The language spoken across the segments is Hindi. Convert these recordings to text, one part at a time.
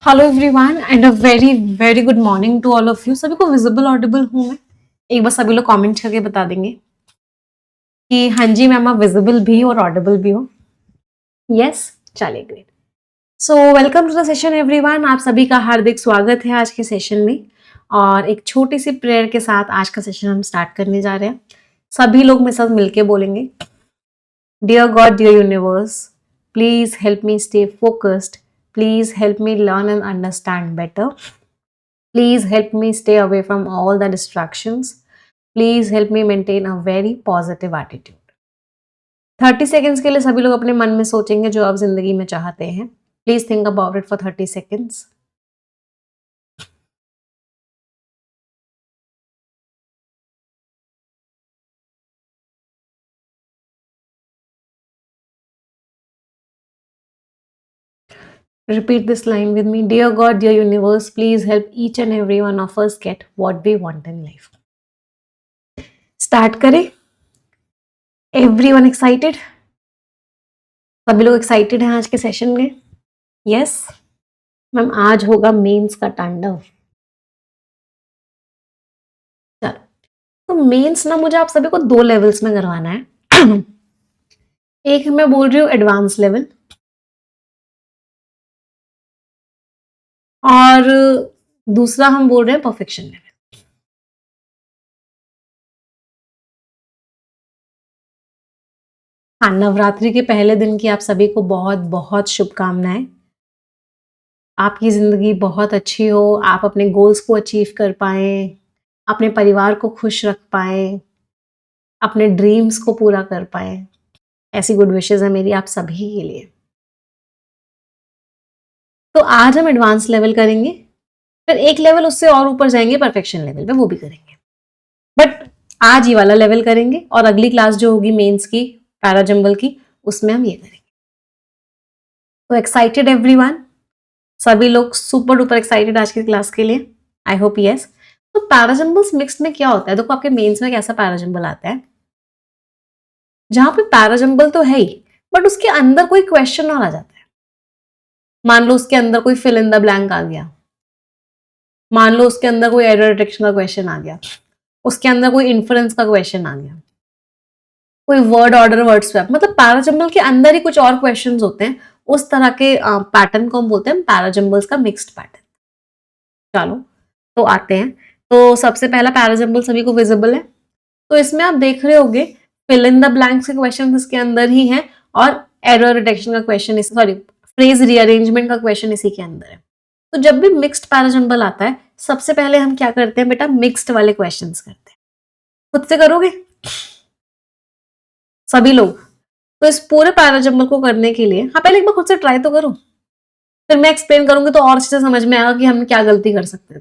Hello everyone and a very very good morning to all of you. सभी को विजिबल ऑडिबल हूँ मैं? एक बार सभी लोग कमेंट करके बता देंगे कि हाँ जी मैम, आप विजिबल भी और ऑडिबल भी हो। यस, चलिए great. So welcome to the session everyone. आप सभी का हार्दिक स्वागत है आज के सेशन में। और एक छोटी सी प्रेयर के साथ आज का सेशन हम स्टार्ट करने जा रहे हैं। सभी लोग मेरे साथ मिलके बोलेंगे, dear God, dear universe, please help me stay focused, please help me learn and understand better, please help me stay away from all the distractions, please help me maintain a very positive attitude। 30 seconds के लिए सभी लोग अपने मन में सोचेंगे जो आप जिंदगी में चाहते हैं। Please think about it for 30 seconds. Repeat this line with me. Dear God, dear universe, please help each and every one of us get what we want in life। Start करें। Everyone excited? सभी लोग एक्साइटेड हैं आज के सेशन में? यस मैम, आज होगा मेंस का तांडव। चलो, तो मेंस ना मुझे आप सभी को 2 लेवल्स में करवाना है। एक मैं बोल रही हूँ एडवांस लेवल, और दूसरा हम बोल रहे हैं परफेक्शन लेवल। हाँ, नवरात्रि के पहले दिन की आप सभी को बहुत बहुत शुभकामनाएं। आपकी जिंदगी बहुत अच्छी हो, आप अपने गोल्स को अचीव कर पाए, अपने परिवार को खुश रख पाए, अपने ड्रीम्स को पूरा कर पाए। ऐसी गुड विशेस है मेरी आप सभी के लिए। तो आज हम एडवांस लेवल करेंगे, फिर एक लेवल उससे और ऊपर जाएंगे परफेक्शन लेवल पे, वो भी करेंगे। बट आज ये वाला लेवल करेंगे और अगली क्लास जो होगी मेंस की, पैराजंबल की, उसमें हम ये करेंगे। तो एक्साइटेड एवरीवन? सभी लोग सुपर डुपर एक्साइटेड आज की क्लास के लिए? I hope yes. तो पैराजंबल्स मिक्स्ड में क्या होता है? देखो, आपके मेंस में कैसा पैराजंबल आता है, जहां पे पैराजंबल तो है ही, बट उसके अंदर कोई क्वेश्चन और आ जाता है। मान लो उसके अंदर कोई फिल इन द ब्लैंक आ गया, मान लो उसके अंदर कोई एरर डिटेक्शन का क्वेश्चन आ गया, उसके अंदर कोई इन्फ्रेंस का क्वेश्चन आ गया, कोई वर्ड ऑर्डर, वर्ड स्वैप, मतलब पैराजंबल के अंदर ही कुछ और क्वेश्चंस होते हैं। उस तरह के पैटर्न को हम बोलते हैं पैराजंबल्स का मिक्स्ड पैटर्न। चलो, तो आते हैं। तो सबसे पहला पैराजंबल सभी को विजिबल है, तो इसमें आप देख रहे होगे फिल इन द ब्लैंक्स के क्वेश्चन इसके अंदर ही हैं, और एरर डिटेक्शन का क्वेश्चन, सॉरी, फ्रेज रीअरेंजमेंट का क्वेश्चन इसी के अंदर है। तो जब भी मिक्स्ड पैराजंबल आता है, सबसे पहले हम क्या करते हैं बेटा, मिक्स्ड वाले क्वेश्चंस करते हैं। खुद से करोगे सभी लोग? तो इस पूरे पैराजंबल को करने के लिए, हाँ, पहले एक बार खुद से ट्राई तो करो, फिर मैं एक्सप्लेन करूंगी तो और अच्छे से समझ में आएगा कि हम क्या गलती कर सकते थे।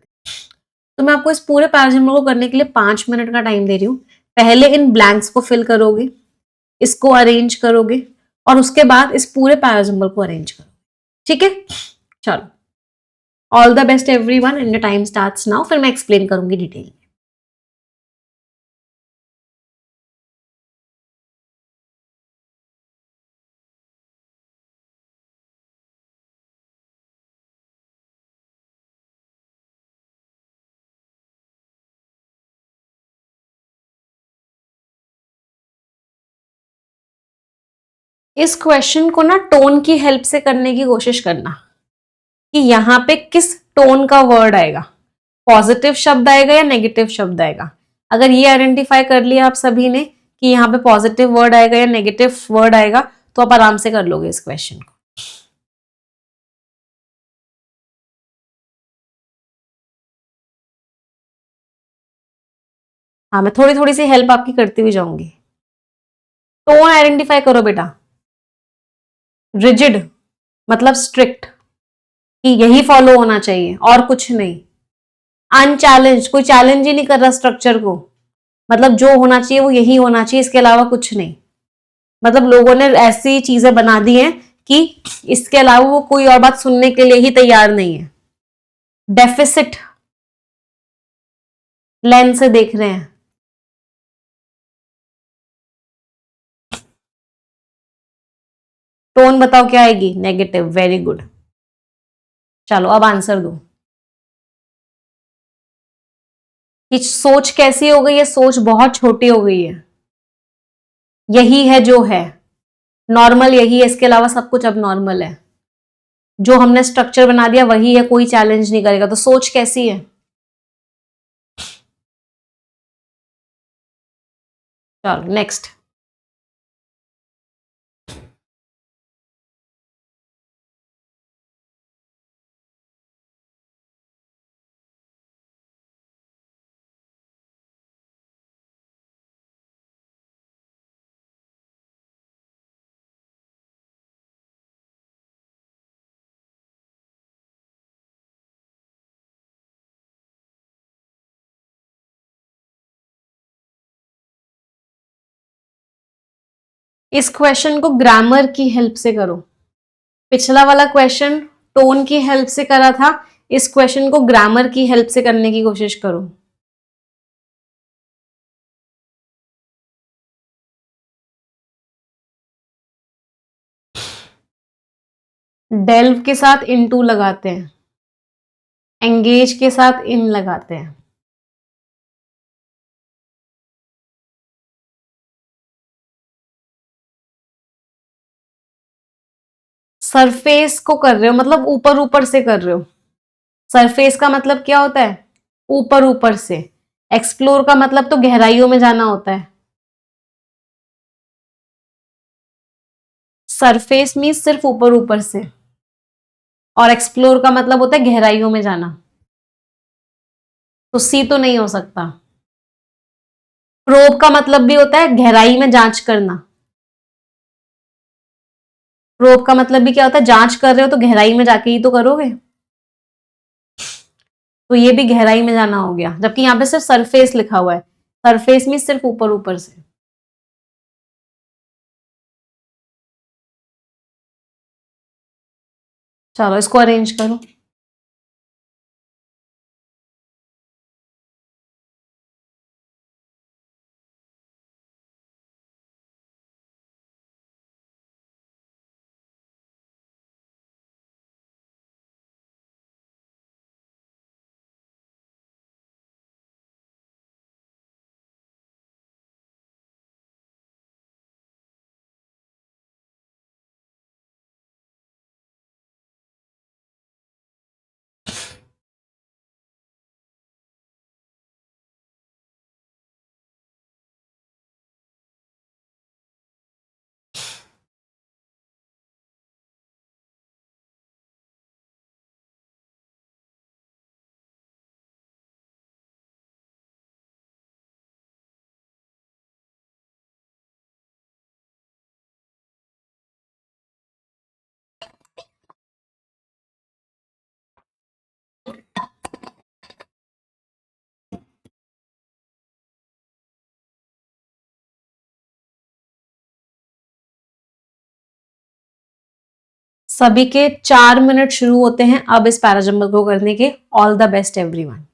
तो मैं आपको इस पूरे पैराजंबल को करने के लिए 5 मिनट का टाइम दे रही हूँ। पहले इन ब्लैंक्स को फिल करोगे, इसको अरेंज करोगे, और उसके बाद इस पूरे पैराजंबल को अरेंज करोगे। ठीक है, चलो, all the best everyone and the time starts now. फिर मैं एक्सप्लेन करूंगी डिटेल। इस क्वेश्चन को ना टोन की हेल्प से करने की कोशिश करना, कि यहाँ पे किस टोन का वर्ड आएगा, पॉजिटिव शब्द आएगा या नेगेटिव शब्द आएगा। अगर ये आइडेंटिफाई कर लिया आप सभी ने कि यहाँ पे पॉजिटिव वर्ड आएगा या नेगेटिव वर्ड आएगा, तो आप आराम से कर लोगे इस क्वेश्चन को। हाँ, मैं थोड़ी थोड़ी सी हेल्प आपकी करती हुई जाऊंगी। टोन आइडेंटिफाई करो बेटा। रिजिड मतलब स्ट्रिक्ट, कि यही फॉलो होना चाहिए और कुछ नहीं। अनचैलेंज, कोई चैलेंज ही नहीं कर रहा स्ट्रक्चर को, मतलब जो होना चाहिए वो यही होना चाहिए, इसके अलावा कुछ नहीं। मतलब लोगों ने ऐसी चीजें बना दी हैं कि इसके अलावा वो कोई और बात सुनने के लिए ही तैयार नहीं है। डेफिसिट लेंस से देख रहे हैं। टोन बताओ क्या आएगी? नेगेटिव। Very good. चलो अब आंसर दो कि सोच कैसी हो गई है, सोच बहुत छोटी हो गई है, यही है जो है, नॉर्मल यही है, इसके अलावा सब कुछ अब नॉर्मल है, जो हमने स्ट्रक्चर बना दिया वही है, कोई चैलेंज नहीं करेगा, तो सोच कैसी है। चलो नेक्स्ट। इस क्वेश्चन को ग्रामर की हेल्प से करो। पिछला वाला क्वेश्चन टोन की हेल्प से करा था, इस क्वेश्चन को ग्रामर की हेल्प से करने की कोशिश करो। डेल्व के साथ इनटू लगाते हैं, एंगेज के साथ इन लगाते हैं। सरफेस को कर रहे हो मतलब ऊपर ऊपर से कर रहे हो। सरफेस का मतलब क्या होता है, ऊपर ऊपर से। एक्सप्लोर का मतलब तो गहराइयों में जाना होता है। सरफेस मीन्स सिर्फ ऊपर ऊपर से, और एक्सप्लोर का मतलब होता है गहराइयों में जाना, तो सी तो नहीं हो सकता। प्रोब का मतलब भी होता है गहराई में जांच करना। प्रोब का मतलब भी क्या होता है, जांच कर रहे हो तो गहराई में जाके ही तो करोगे, तो ये भी गहराई में जाना हो गया, जबकि यहाँ पे सिर्फ सरफेस लिखा हुआ है। सरफेस में सिर्फ ऊपर ऊपर से। चलो इसको अरेंज करो। सभी के 4 मिनट शुरू होते हैं अब इस पैराजंबल को करने के। All the best everyone.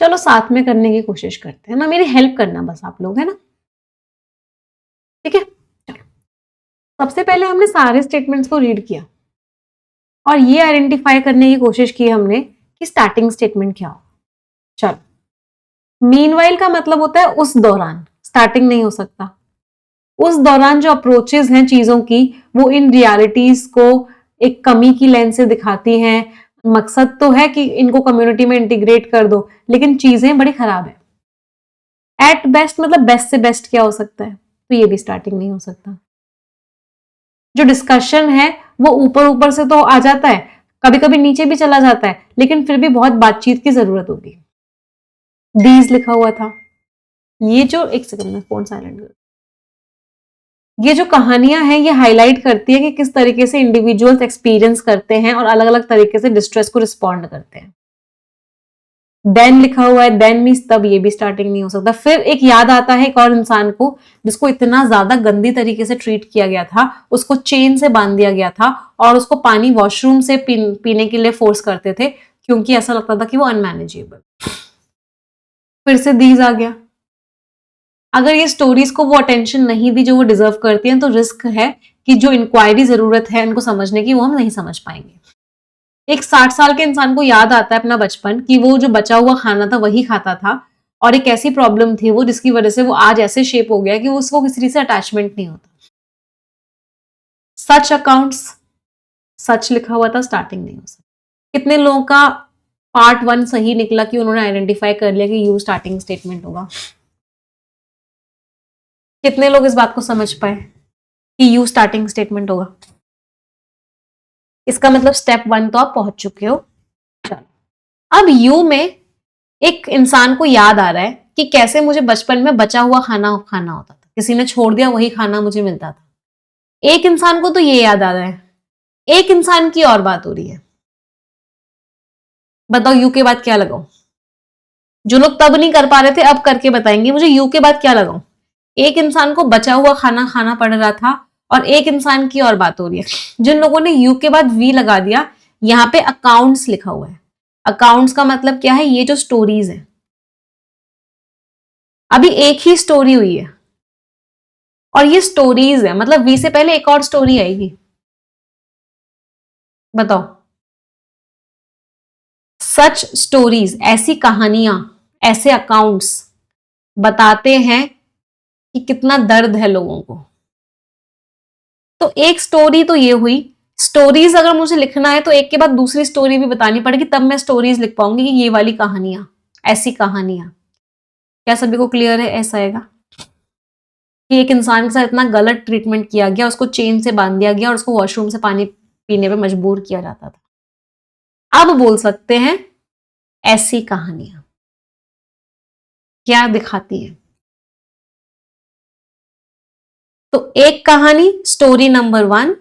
चलो साथ में करने की कोशिश करते हैं ना, मेरी हेल्प करना बस आप लोग, है ना, ठीक है। चलो सबसे पहले हमने सारे स्टेटमेंट्स को रीड किया और ये आइडेंटिफाई करने की कोशिश की हमने कि स्टार्टिंग स्टेटमेंट क्या हो। चलो मीनवाइल का मतलब होता है उस दौरान, स्टार्टिंग नहीं हो सकता। उस दौरान जो अप्रोचेस हैं चीजों की, वो इन रियलिटीज को एक कमी की लेंस से दिखाती हैं। मकसद तो है कि इनको कम्युनिटी में इंटीग्रेट कर दो, लेकिन चीजें बड़ी खराब है। एट बेस्ट मतलब बेस्ट से बेस्ट क्या हो सकता है, तो ये भी स्टार्टिंग नहीं हो सकता। जो डिस्कशन है वो ऊपर ऊपर से तो आ जाता है, कभी कभी नीचे भी चला जाता है, लेकिन फिर भी बहुत बातचीत की जरूरत होगी। दीज लिखा हुआ था, ये जो, एक सेकंड में फोन साइलेंट कर, ये जो कहानियां हैं ये हाईलाइट करती है कि किस तरीके से इंडिविजुअल्स एक्सपीरियंस करते हैं और अलग अलग तरीके से डिस्ट्रेस को रिस्पॉन्ड करते हैं। देन लिखा हुआ है, देन मीन्स तब, ये भी स्टार्टिंग नहीं हो सकता। फिर एक याद आता है एक और इंसान को जिसको इतना ज्यादा गंदी तरीके से ट्रीट किया गया था, उसको चेन से बांध दिया गया था और उसको पानी वॉशरूम से पीने के लिए फोर्स करते थे क्योंकि ऐसा लगता था कि वो अनमैनेजेबल। फिर से दीज आ गया। अगर ये स्टोरीज को वो अटेंशन नहीं दी जो वो डिजर्व करती हैं, तो रिस्क है कि जो इंक्वायरी जरूरत है इनको समझने की, वो हम नहीं समझ पाएंगे। एक 60 साल के इंसान को याद आता है अपना बचपन कि वो जो बचा हुआ खाना था वही खाता था, और एक ऐसी प्रॉब्लम थी वो जिसकी वजह से वो आज ऐसे शेप हो गया कि उसको किसी से अटैचमेंट नहीं होता। सच अकाउंट्स, सच लिखा हुआ था, स्टार्टिंग नहीं हो सकता। कितने लोगों का पार्ट 1 सही निकला कि उन्होंने आइडेंटिफाई कर लिया कि यू स्टार्टिंग स्टेटमेंट होगा। कितने लोग इस बात को समझ पाए कि यू स्टार्टिंग स्टेटमेंट होगा। इसका मतलब स्टेप 1 तो आप पहुंच चुके हो। चलो अब यू में एक इंसान को याद आ रहा है कि कैसे मुझे बचपन में बचा हुआ खाना खाना होता था, किसी ने छोड़ दिया वही खाना मुझे मिलता था। एक इंसान को तो ये याद आ रहा है, एक इंसान की और बात हो रही है। बताओ यू के बाद क्या लगाऊं? जो लोग तब नहीं कर पा रहे थे अब करके बताएंगे मुझे यू के बाद क्या लगाऊं। एक इंसान को बचा हुआ खाना खाना पड़ रहा था और एक इंसान की और बात हो रही है। जिन लोगों ने यू के बाद वी लगा दिया, यहां पे अकाउंट्स लिखा हुआ है। अकाउंट्स का मतलब क्या है, ये जो स्टोरीज है, अभी एक ही स्टोरी हुई है और ये स्टोरीज है, मतलब वी से पहले एक और स्टोरी आएगी। बताओ, सच स्टोरीज, ऐसी कहानियां, ऐसे अकाउंट्स बताते हैं कि कितना दर्द है लोगों को। तो एक स्टोरी तो ये हुई। स्टोरीज अगर मुझे लिखना है तो एक के बाद दूसरी स्टोरी भी बतानी पड़ेगी, तब मैं स्टोरीज लिख पाऊंगी कि ये वाली कहानियां, ऐसी कहानियां। क्या सभी को क्लियर है? ऐसा आएगा कि एक इंसान के साथ इतना गलत ट्रीटमेंट किया गया, उसको चेन से बांध दिया गया और उसको वॉशरूम से पानी पीने पे मजबूर किया जाता था। अब बोल सकते हैं ऐसी कहानियां क्या दिखाती है। तो एक कहानी स्टोरी नंबर 1,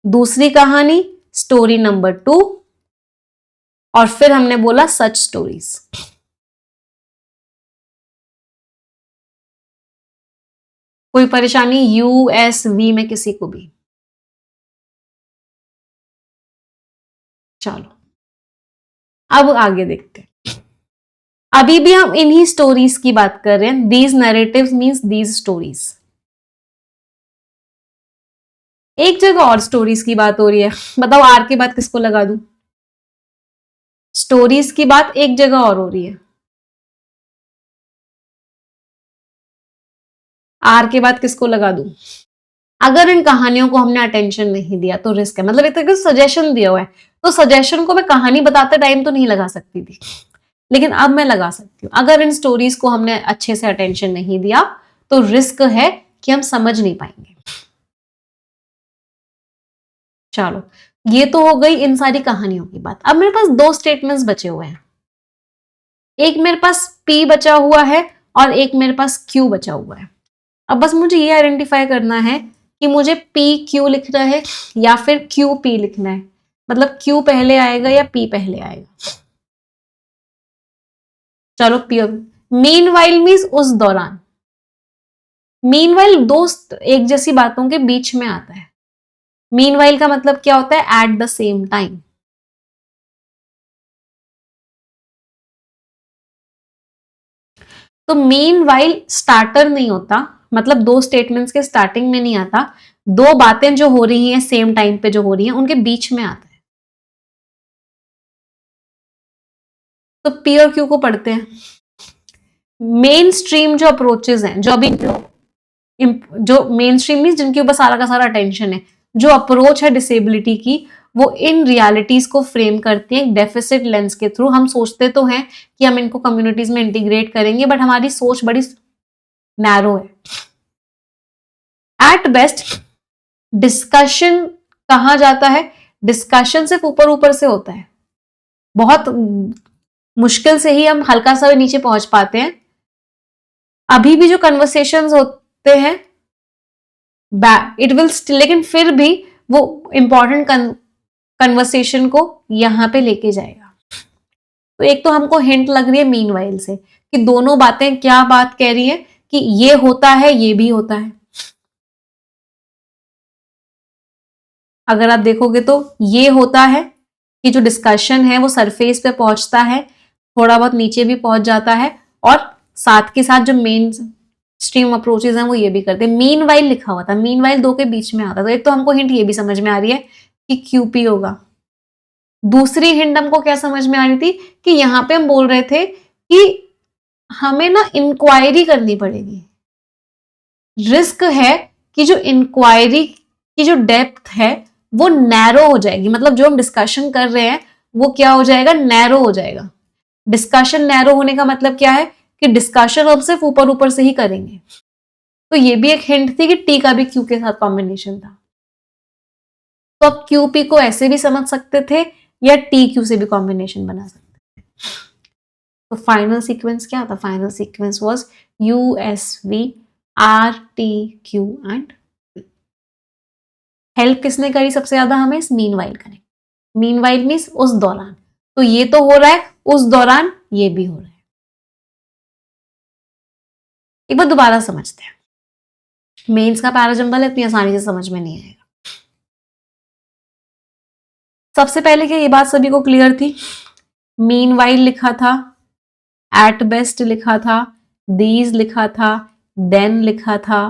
दूसरी कहानी स्टोरी नंबर 2, और फिर हमने बोला सच स्टोरीज। कोई परेशानी यू एस वी में किसी को भी? चलो अब आगे देखते हैं। अभी भी हम इन्हीं स्टोरीज की बात कर रहे हैं। These narratives means these stories. एक जगह और स्टोरीज की बात हो रही है, बताओ आर के बाद किसको लगा दूं? स्टोरीज की बात एक जगह और हो रही है, आर के बाद किसको लगा दूं? अगर इन कहानियों को हमने अटेंशन नहीं दिया तो रिस्क है। मतलब एक तरीके से सजेशन दिया हुआ है, तो सजेशन को मैं कहानी बताते टाइम तो नहीं लगा सकती थी, लेकिन अब मैं लगा सकती हूँ। अगर इन स्टोरीज को हमने अच्छे से अटेंशन नहीं दिया तो रिस्क है कि हम समझ नहीं पाएंगे। चलो ये तो हो गई इन सारी कहानियों की बात। अब मेरे पास 2 स्टेटमेंट्स बचे हुए हैं। एक मेरे पास P बचा हुआ है और एक मेरे पास Q बचा हुआ है। अब बस मुझे ये आइडेंटिफाई करना है कि मुझे PQ लिखना है या फिर QP लिखना है। मतलब Q पहले आएगा या P पहले आएगा। चलो P। मीनवाइल मीन्स उस दौरान। मीनवाइल दोस्त एक जैसी बातों के बीच में आता है। मीनवाइल का मतलब क्या होता है? At the same time. तो मीन वाइल स्टार्टर नहीं होता, मतलब दो स्टेटमेंट्स के स्टार्टिंग में नहीं आता, दो बातें जो हो रही हैं सेम टाइम पे जो हो रही हैं उनके बीच में आता है। तो पी और क्यू को पढ़ते हैं। मेन स्ट्रीम जो अप्रोचेज हैं, जो मेन स्ट्रीम मीन जिनके ऊपर सारा का सारा अटेंशन है, जो अप्रोच है डिसेबिलिटी की, वो इन रियलिटीज को फ्रेम करते हैं डेफिसिट लेंस के थ्रू। हम सोचते तो हैं कि हम इनको कम्युनिटीज में इंटीग्रेट करेंगे, बट हमारी सोच बड़ी नैरो है। एट बेस्ट डिस्कशन कहां जाता है? डिस्कशन सिर्फ ऊपर ऊपर से होता है, बहुत मुश्किल से ही हम हल्का सा नीचे पहुंच पाते हैं। अभी भी जो कन्वर्सेशंस होते हैं इट विल स्टिल, लेकिन फिर भी वो इंपॉर्टेंट कन्वर्सेशन को यहां पे लेके जाएगा। तो एक तो हमको हिंट लग रही है मीनवाइल से कि दोनों बातें क्या बात कह रही है कि ये होता है, ये भी होता है। अगर आप देखोगे तो ये होता है कि जो डिस्कशन है वो सरफेस पे पहुंचता है, थोड़ा बहुत नीचे भी पहुंच जाता है, और साथ के साथ जो मेन स्ट्रीम अप्रोचेज हैं वो ये भी करते हैं। मीन वाइल लिखा हुआ था, मीन वाइल दो के बीच में आता, तो एक तो हमको हिंट ये भी समझ में आ रही है कि क्यूपी होगा। दूसरी हिंट हमको क्या समझ में आ रही थी कि यहां पे हम बोल रहे थे कि हमें ना इंक्वायरी करनी पड़ेगी। रिस्क है कि जो इंक्वायरी की जो डेप्थ है वो नैरो हो जाएगी, मतलब जो हम डिस्कशन कर रहे हैं वो क्या हो जाएगा? नैरो हो जाएगा। डिस्कशन नैरो होने का मतलब क्या है कि डिस्कशन हम सिर्फ ऊपर ऊपर से ही करेंगे। तो ये भी एक हिंट थी कि टी का भी क्यू के साथ कॉम्बिनेशन था। तो आप क्यू पी को ऐसे भी समझ सकते थे या टी क्यू से भी कॉम्बिनेशन बना सकते थे। तो फाइनल सीक्वेंस क्या था? Final sequence was U S V R T Q and. Help किसने करी सबसे ज्यादा? हमें इस मीन वाइल करें। मीन वाइल मीन्स उस दौरान, तो ये तो हो रहा है, उस दौरान ये भी हो रहा है। एक बार दोबारा समझते हैं। मेंस का पैराजंबल इतनी आसानी से समझ में नहीं आएगा। सबसे पहले क्या ये बात सभी को क्लियर थी? मीन वाइल लिखा था, एट बेस्ट लिखा था, दीज लिखा था, देन लिखा था,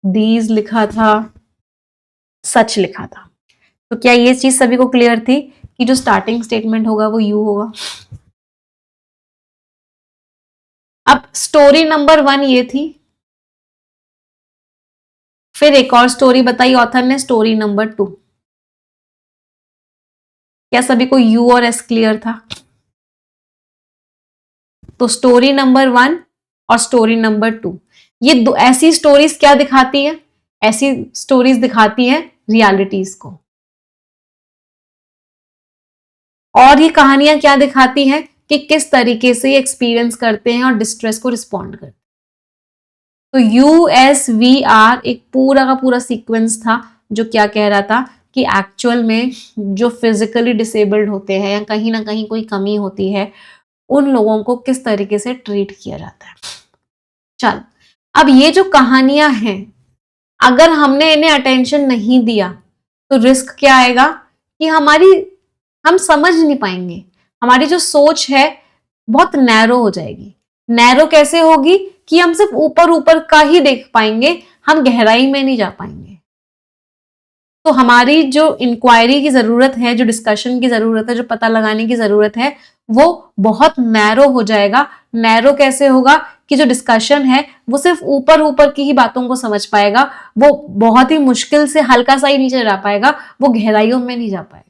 दीज लिखा था, सच लिखा था। तो क्या ये चीज सभी को क्लियर थी कि जो स्टार्टिंग स्टेटमेंट होगा वो यू होगा? अब स्टोरी नंबर 1 ये थी, फिर एक और स्टोरी बताई ऑथर ने, स्टोरी नंबर 2। क्या सभी को यू और एस क्लियर था? तो स्टोरी नंबर 1 और स्टोरी नंबर 2 ये दो ऐसी स्टोरीज क्या दिखाती हैं? ऐसी स्टोरीज दिखाती हैं रियलिटीज को। और ये कहानियां क्या दिखाती हैं कि किस तरीके से ये एक्सपीरियंस करते हैं और डिस्ट्रेस को रिस्पॉन्ड करते हैं। तो USVR एक पूरा का पूरा सीक्वेंस था जो क्या कह रहा था कि एक्चुअल में जो फिजिकली डिसेबल्ड होते हैं या कहीं ना कहीं कोई कमी होती है, उन लोगों को किस तरीके से ट्रीट किया जाता है। चल, अब ये जो कहानियां हैं, अगर हमने इन्हें अटेंशन नहीं दिया तो रिस्क क्या आएगा कि हम समझ नहीं पाएंगे, हमारी जो सोच है बहुत नैरो हो जाएगी। नैरो कैसे होगी कि हम सिर्फ ऊपर ऊपर का ही देख पाएंगे, हम गहराई में नहीं जा पाएंगे। तो हमारी जो इंक्वायरी की जरूरत है, जो डिस्कशन की जरूरत है, जो पता लगाने की जरूरत है, वो बहुत नैरो हो जाएगा। नैरो कैसे होगा कि जो डिस्कशन है वो सिर्फ ऊपर ऊपर की ही बातों को समझ पाएगा, वो बहुत ही मुश्किल से हल्का सा ही नीचे जा पाएगा, वो गहराइयों में नहीं जा पाएगा।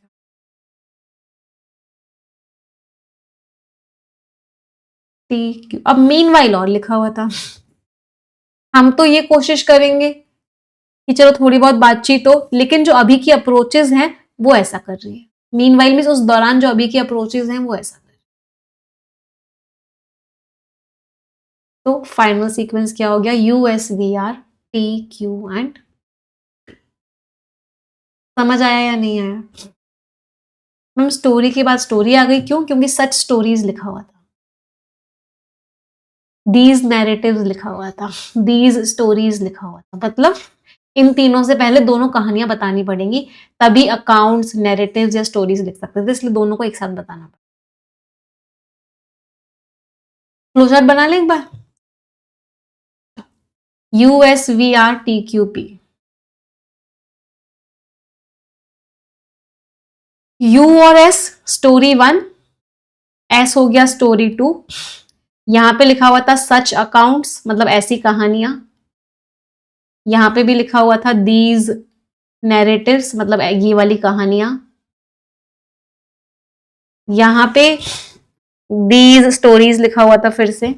ठीक, अब मीनवाइल और लिखा हुआ था। हम तो ये कोशिश करेंगे कि चलो थोड़ी बहुत बातचीत हो, लेकिन जो अभी की अप्रोचेस हैं वो ऐसा कर रही है। मीनवाइल मींस उस दौरान जो अभी की अप्रोचेस हैं वो ऐसा कर रही है। तो फाइनल सीक्वेंस क्या हो गया? USVR TQ and. समझ आया या नहीं आया? मैम स्टोरी के बाद स्टोरी आ गई, क्यों? क्योंकि सच स्टोरीज लिखा हुआ था, दीज नैरेटिव्स लिखा हुआ था, दीज स्टोरीज लिखा हुआ था, मतलब इन तीनों से पहले दोनों कहानियां बतानी पड़ेंगी, तभी अकाउंट्स, नैरेटिव्स या स्टोरीज लिख सकते थे, इसलिए दोनों को एक साथ बताना पड़ा। फ्लोचार्ट बना लें एक बार। USVRTQP। U और S स्टोरी 1, S हो गया स्टोरी 2। यहां पे लिखा हुआ था सच अकाउंट्स, मतलब ऐसी कहानियां। यहां पे भी लिखा हुआ था दीज नैरेटिव्स, मतलब ये वाली कहानियां। यहां पे दीज स्टोरीज लिखा हुआ था फिर से,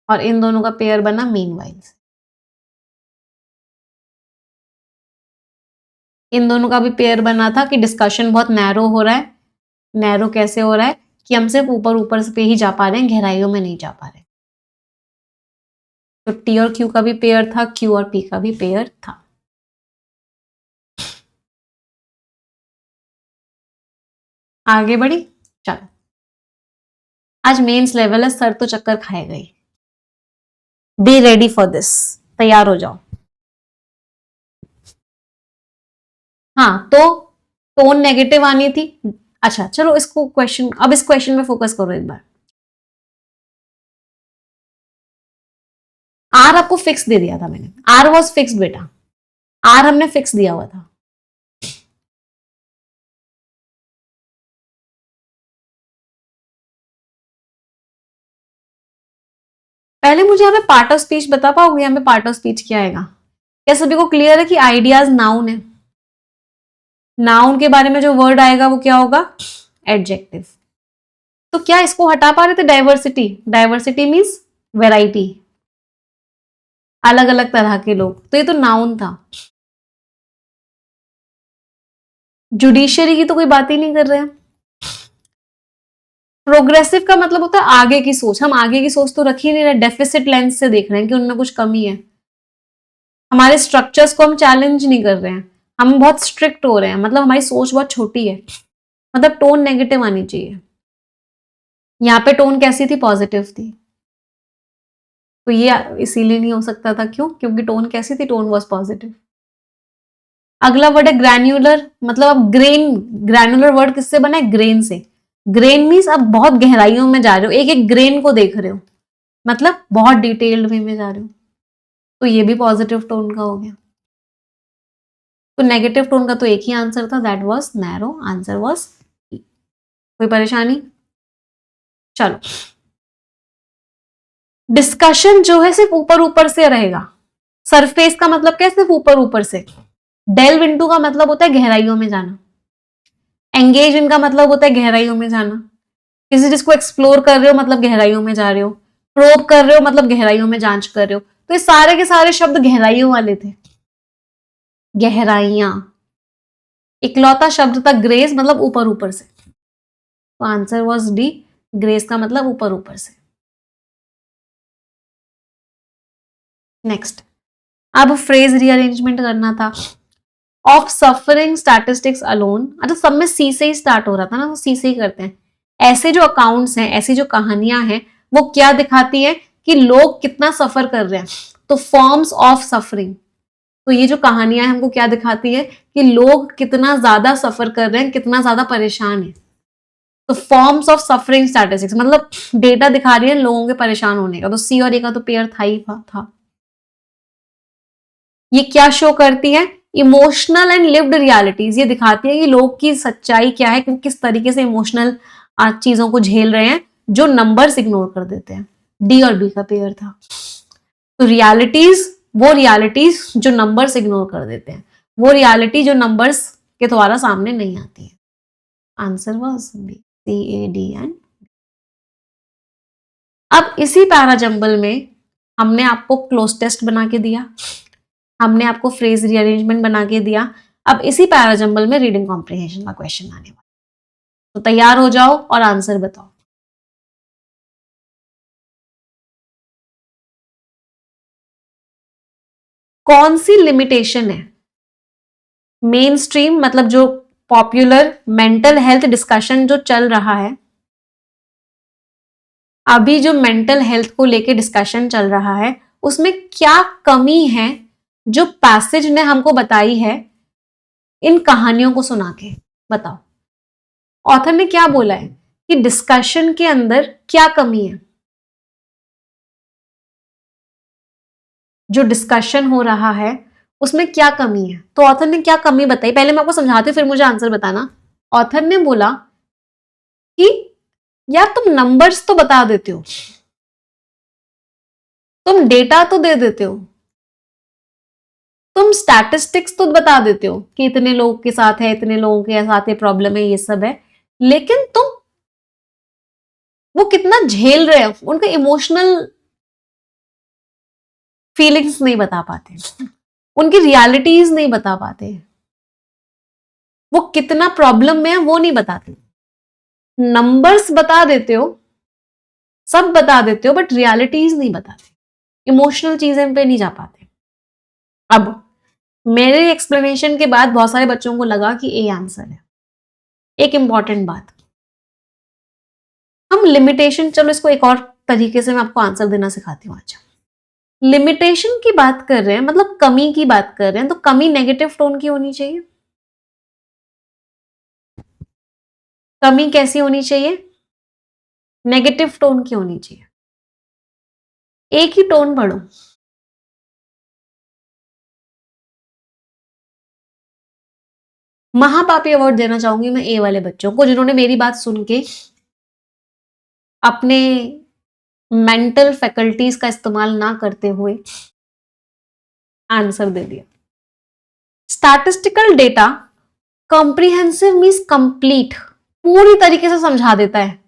और इन दोनों का पेयर बना मीनवाइल। इन दोनों का भी पेयर बना था कि डिस्कशन बहुत नैरो हो रहा है। नैरो कैसे हो रहा है कि हम सिर्फ ऊपर ऊपर पे ही जा पा रहे हैं, गहराइयों में नहीं जा पा रहे। तो टी और क्यू का भी पेयर था, क्यू और पी का भी पेयर था। आगे बढ़ी, चलो। आज मेंस लेवल है, सर तो चक्कर खाए गई। बी रेडी फॉर दिस, तैयार हो जाओ। हाँ, तो टोन नेगेटिव आनी थी। अच्छा चलो, इसको क्वेश्चन, अब इस क्वेश्चन में फोकस करो एक बार। आर आपको फिक्स दे दिया था मैंने, आर वॉज फिक्स बेटा, आर हमने फिक्स दिया हुआ था। पहले मुझे यहाँ पे पार्ट ऑफ स्पीच बता पाओगे, यहाँ पे पार्ट ऑफ स्पीच क्या आएगा? क्या सभी को क्लियर है कि आइडियाज नाउन है? नाउन के बारे में जो वर्ड आएगा वो क्या होगा? एडजेक्टिव। तो क्या इसको हटा पा रहे थे? डाइवर्सिटी, डाइवर्सिटी मीन्स वेराइटी, अलग अलग तरह के लोग, तो ये तो नाउन था। जुडिशियरी की तो कोई बात ही नहीं कर रहे हैं। प्रोग्रेसिव का मतलब होता है आगे की सोच, हम आगे की सोच तो रख ही नहीं रहे, डेफिसिट लेंस से देख रहे हैं कि उनमें कुछ कमी है। हमारे स्ट्रक्चर्स को हम चैलेंज नहीं कर रहे हैं, हम बहुत स्ट्रिक्ट हो रहे हैं, मतलब हमारी सोच बहुत छोटी है। मतलब टोन नेगेटिव आनी चाहिए। यहाँ पे टोन कैसी थी? पॉजिटिव थी। तो ये इसीलिए नहीं हो सकता था, क्यों? क्योंकि टोन कैसी थी? Tone was positive. अगला वर्ड है ग्रैन्युलर, मतलब अब ग्रेन, ग्रैन्युलर वर्ड किससे बना है? ग्रेन से। ग्रेन मीन्स अब बहुत गहराइयों में जा रहे हो, एक एक ग्रेन को देख रहे हो, मतलब बहुत डिटेल्ड वे में जा रहे हो। तो ये भी पॉजिटिव टोन का हो गया। तो नेगेटिव टोन का तो एक ही आंसर था, that was narrow, answer was E. कोई परेशानी? चलो, डिस्कशन जो है सिर्फ ऊपर ऊपर से रहेगा। सरफेस का मतलब क्या है? सिर्फ ऊपर ऊपर से। डेल्व इनटू का मतलब होता है गहराइयों में जाना। एंगेज इन का मतलब होता है गहराइयों में जाना। किसी चीज को एक्सप्लोर कर रहे हो मतलब गहराइयों में जा रहे हो, प्रोब कर रहे हो मतलब गहराइयों में जांच कर रहे हो। तो ये सारे के सारे शब्द गहराइयों वाले थे। गहराइयां, इकलौता शब्द था ग्रेस, मतलब ऊपर ऊपर से। तो आंसर वाज डी, ग्रेस का मतलब ऊपर ऊपर से। नेक्स्ट, अब फ्रेज रीअरेंजमेंट करना था। ऑफ सफरिंग स्टैटिस्टिक्स अलोन, अच्छा सब में सी से ही स्टार्ट हो रहा था ना, तो सी से ही करते हैं। ऐसे जो अकाउंट्स हैं, ऐसी जो कहानियां हैं, वो क्या दिखाती है कि लोग कितना सफर कर रहे हैं। तो फॉर्म्स ऑफ सफरिंग, तो ये जो कहानियां हैं हमको क्या दिखाती है कि लोग कितना ज्यादा सफर कर रहे हैं, कितना ज्यादा परेशान है। तो फॉर्म्स ऑफ सफरिंग स्टैटिस्टिक्स मतलब डेटा दिखा रही है लोगों के परेशान होने का। तो सी और ए का तो पेयर था ही था। ये क्या शो करती है? इमोशनल एंड लिव्ड रियलिटीज, ये दिखाती है कि लोग की सच्चाई क्या है, कि किस तरीके से इमोशनल चीजों को झेल रहे हैं, जो नंबर्स इग्नोर कर देते हैं। डी और बी का पेयर था। तो रियलिटीज, वो रियलिटीज जो नंबर्स इग्नोर कर देते हैं, वो रियलिटी जो नंबर्स के द्वारा सामने नहीं आती है। Answer was B, C A D and. अब इसी पैराजंबल में हमने आपको क्लोज टेस्ट बना के दिया, हमने आपको फ्रेज रीअरेंजमेंट बना के दिया। अब इसी पैराजंबल में रीडिंग कॉम्प्रिहेंशन का क्वेश्चन आने वाला। तो तैयार हो जाओ और आंसर बताओ। कौन सी लिमिटेशन है? मेन स्ट्रीम मतलब जो पॉपुलर मेंटल हेल्थ डिस्कशन जो चल रहा है, अभी जो मेंटल हेल्थ को लेके डिस्कशन चल रहा है, उसमें क्या कमी है जो पैसेज ने हमको बताई है इन कहानियों को सुना के? बताओ, ऑथर ने क्या बोला है कि डिस्कशन के अंदर क्या कमी है? जो डिस्कशन हो रहा है उसमें क्या कमी है। तो ऑथर ने क्या कमी बताई, पहले मैं आपको समझाती हूँ फिर मुझे आंसर बताना। ऑथर ने बोला कि यार तुम नंबर्स तो बता देते हो, तुम डेटा तो दे देते हो, तुम स्टैटिस्टिक्स तो बता देते हो कि इतने लोगों के साथ है, इतने लोगों के साथ ये प्रॉब्लम है, ये सब है, लेकिन तुम वो कितना झेल रहे हो उनका इमोशनल फीलिंग्स नहीं बता पाते, उनकी रियलिटीज नहीं बता पाते, वो कितना प्रॉब्लम में है वो नहीं बताते। नंबर्स बता देते हो, सब बता देते हो, बट रियलिटीज नहीं बताते, इमोशनल चीजें पे नहीं जा पाते। अब मेरे एक्सप्लेनेशन के बाद बहुत सारे बच्चों को लगा कि ए आंसर है। एक इंपॉर्टेंट बात, हम लिमिटेशन, चलो इसको एक और तरीके से मैं आपको आंसर देना सिखाती हूँ आज। लिमिटेशन की बात कर रहे हैं, मतलब कमी की बात कर रहे हैं, तो कमी नेगेटिव टोन की होनी चाहिए। कमी कैसी होनी चाहिए, नेगेटिव टोन की होनी चाहिए। एक ही टोन पढ़ो, महापापी अवार्ड देना चाहूंगी मैं ए वाले बच्चों को जिन्होंने मेरी बात सुन के अपने मेंटल फैकल्टीज का इस्तेमाल ना करते हुए आंसर दे दिया। Statistical data comprehensive means complete, पूरी तरीके से समझा देता है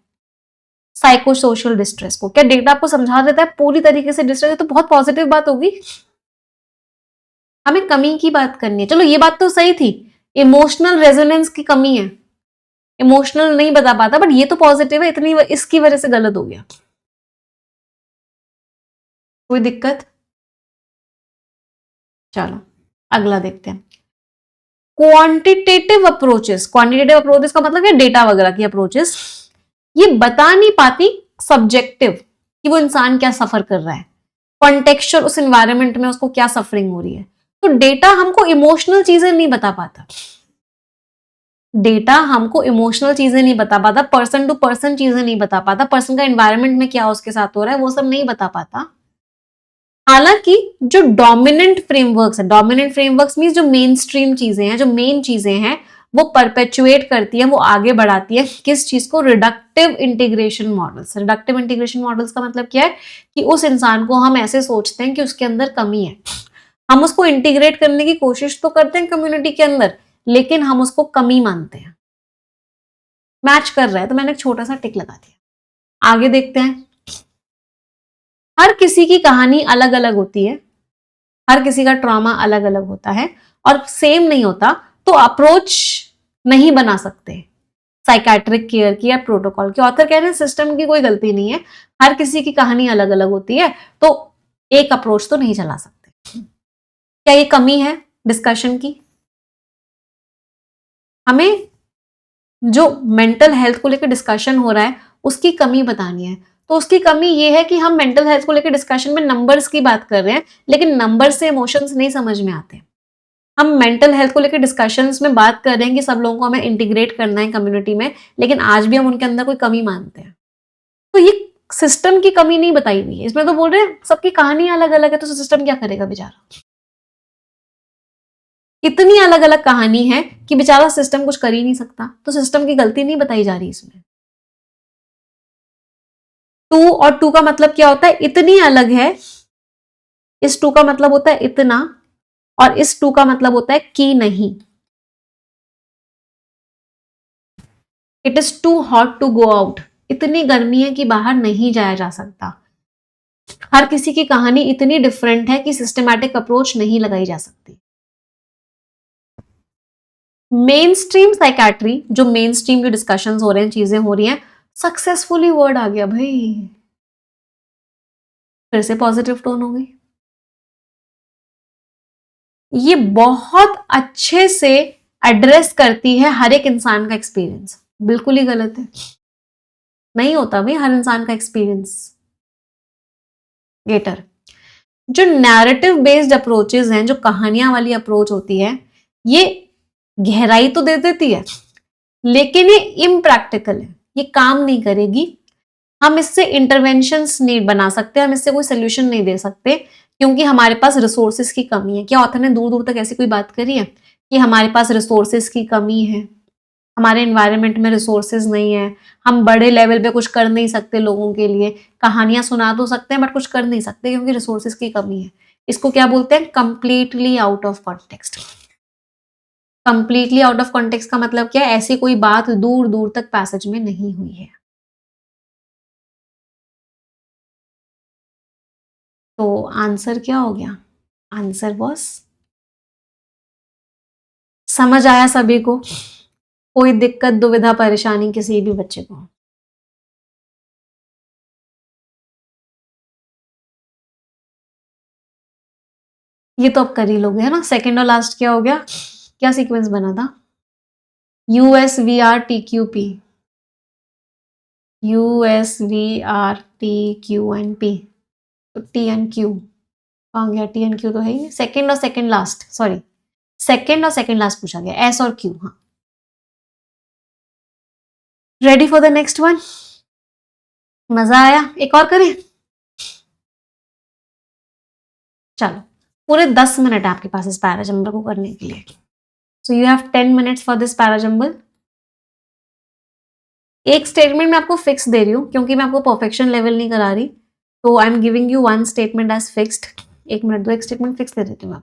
साइको सोशल डिस्ट्रेस को। क्या डेटा आपको समझा देता है पूरी तरीके से डिस्ट्रेस, तो बहुत पॉजिटिव बात होगी। हमें कमी की बात करनी है, चलो ये बात तो सही थी, इमोशनल रेजोनेंस की कमी है, इमोशनल नहीं बता पाता, बट ये तो पॉजिटिव है, इतनी इसकी वजह से गलत हो गया। कोई दिक्कत? चलो अगला देखते हैं। क्वांटिटेटिव अप्रोचेस, क्वांटिटेटिव अप्रोचेस का मतलब क्या, डेटा वगैरह की अप्रोचेस, ये बता नहीं पाती सब्जेक्टिव कि वो इंसान क्या सफर कर रहा है, कॉन्टेक्चुअल उस एनवायरनमेंट में उसको क्या सफरिंग हो रही है। तो डेटा हमको इमोशनल चीजें नहीं बता पाता, डेटा हमको इमोशनल चीजें नहीं बता पाता, पर्सन टू पर्सन चीजें नहीं बता पाता, पर्सन का एनवायरनमेंट में क्या उसके साथ हो रहा है वो सब नहीं बता पाता। हालांकि जो डोमिनेंट फ्रेमवर्क्स है, डोमिनेंट फ्रेमवर्क्स मींस जो मेन स्ट्रीम चीजें हैं, जो मेन चीजें हैं, वो परपेचुएट करती है, वो आगे बढ़ाती है किस चीज को, reductive integration models. Reductive integration models का मतलब क्या है कि उस इंसान को हम ऐसे सोचते हैं कि उसके अंदर कमी है, हम उसको इंटीग्रेट करने की कोशिश तो करते हैं कम्युनिटी के अंदर, लेकिन हम उसको कमी मानते हैं। मैच कर रहा है तो मैंने एक छोटा सा टिक लगा दिया। आगे देखते हैं। हर किसी की कहानी अलग अलग होती है, हर किसी का ट्रॉमा अलग अलग होता है और सेम नहीं होता, तो अप्रोच नहीं बना सकते साइकेट्रिक केयर की या प्रोटोकॉल की। ऑथर कह रहे हैं सिस्टम की कोई गलती नहीं है, हर किसी की कहानी अलग अलग होती है, तो एक अप्रोच तो नहीं चला सकते। क्या ये कमी है डिस्कशन की? हमें जो मेंटल हेल्थ को लेकर डिस्कशन हो रहा है उसकी कमी बतानी है। तो उसकी कमी ये है कि हम मेंटल हेल्थ को लेकर डिस्कशन में नंबर्स की बात कर रहे हैं, लेकिन नंबर से इमोशंस नहीं समझ में आते। हम मेंटल हेल्थ को लेकर डिस्कशंस में बात कर रहे हैं कि सब लोगों को हमें इंटीग्रेट करना है कम्युनिटी में, लेकिन आज भी हम उनके अंदर कोई कमी मानते हैं। तो ये सिस्टम की कमी नहीं बताई हुई है इसमें, तो बोल रहे हैं सबकी कहानी अलग अलग है, तो सिस्टम क्या करेगा बेचारा। इतनी अलग अलग कहानी है कि बेचारा सिस्टम कुछ कर ही नहीं सकता, तो सिस्टम की गलती नहीं बताई जा रही इसमें। टू और टू का मतलब क्या होता है, इतनी अलग है, इस टू का मतलब होता है इतना, और इस टू का मतलब होता है कि नहीं। It is too hot to go out, इतनी गर्मी है कि बाहर नहीं जाया जा सकता। हर किसी की कहानी इतनी डिफरेंट है कि सिस्टमैटिक अप्रोच नहीं लगाई जा सकती। मेन स्ट्रीम साइकेट्री, जो मेन स्ट्रीम जो डिस्कशंस हो रहे हैं, चीजें हो रही हैं, सक्सेसफुली वर्ड आ गया भाई, फिर से पॉजिटिव टोन हो गई। ये बहुत अच्छे से एड्रेस करती है हर एक इंसान का एक्सपीरियंस। बिल्कुल ही गलत है, नहीं होता भाई हर इंसान का एक्सपीरियंस। गेटर, जो नैरेटिव बेस्ड अप्रोचेस हैं, जो कहानियां वाली अप्रोच होती है, ये गहराई तो दे देती है, लेकिन ये इम्प्रैक्टिकल है, ये काम नहीं करेगी हम इससे इंटरवेंशंस नहीं बना सकते, हम इससे कोई सोल्यूशन नहीं दे सकते, क्योंकि हमारे पास रिसोर्सेज की कमी है। क्या ऑथर ने दूर दूर तक ऐसी कोई बात करी है कि हमारे पास रिसोर्सेज की कमी है, हमारे एनवायरनमेंट में रिसोर्सेज नहीं है, हम बड़े लेवल पे कुछ कर नहीं सकते लोगों के लिए, कहानियां सुना तो सकते हैं बट कुछ कर नहीं सकते क्योंकि रिसोर्सेज की कमी है। इसको क्या बोलते हैं? Completely out of context. Completely out of context का मतलब क्या है? ऐसी कोई बात दूर दूर तक पैसेज में नहीं हुई है। तो आंसर क्या हो गया? आंसर वॉज, समझ आया सभी को? कोई दिक्कत दुविधा परेशानी किसी भी बच्चे को? ये तो अब कर ही लोगे है ना। सेकंड और लास्ट क्या हो गया? क्या सीक्वेंस बना था? U S V R T Q P, U S V R T Q N P. तो टी एन क्यू कहाँ गया? टी एन क्यू तो है ही। सेकंड और सेकंड लास्ट, सॉरी, सेकंड और सेकंड लास्ट पूछा गया, एस और क्यू। हाँ, ready for the next one? मजा आया? एक और करें? चलो, पूरे 10 मिनट है आपके पास इस पैराजंबल को करने के लिए। So you have 10 minutes for this parajumble. एक स्टेटमेंट मैं आपको फिक्स दे रही हूँ क्योंकि मैं आपको परफेक्शन लेवल नहीं करा रही, तो I am giving you one statement as fixed. एक मिनट दो, एक स्टेटमेंट फिक्स दे देती हूँ मैं।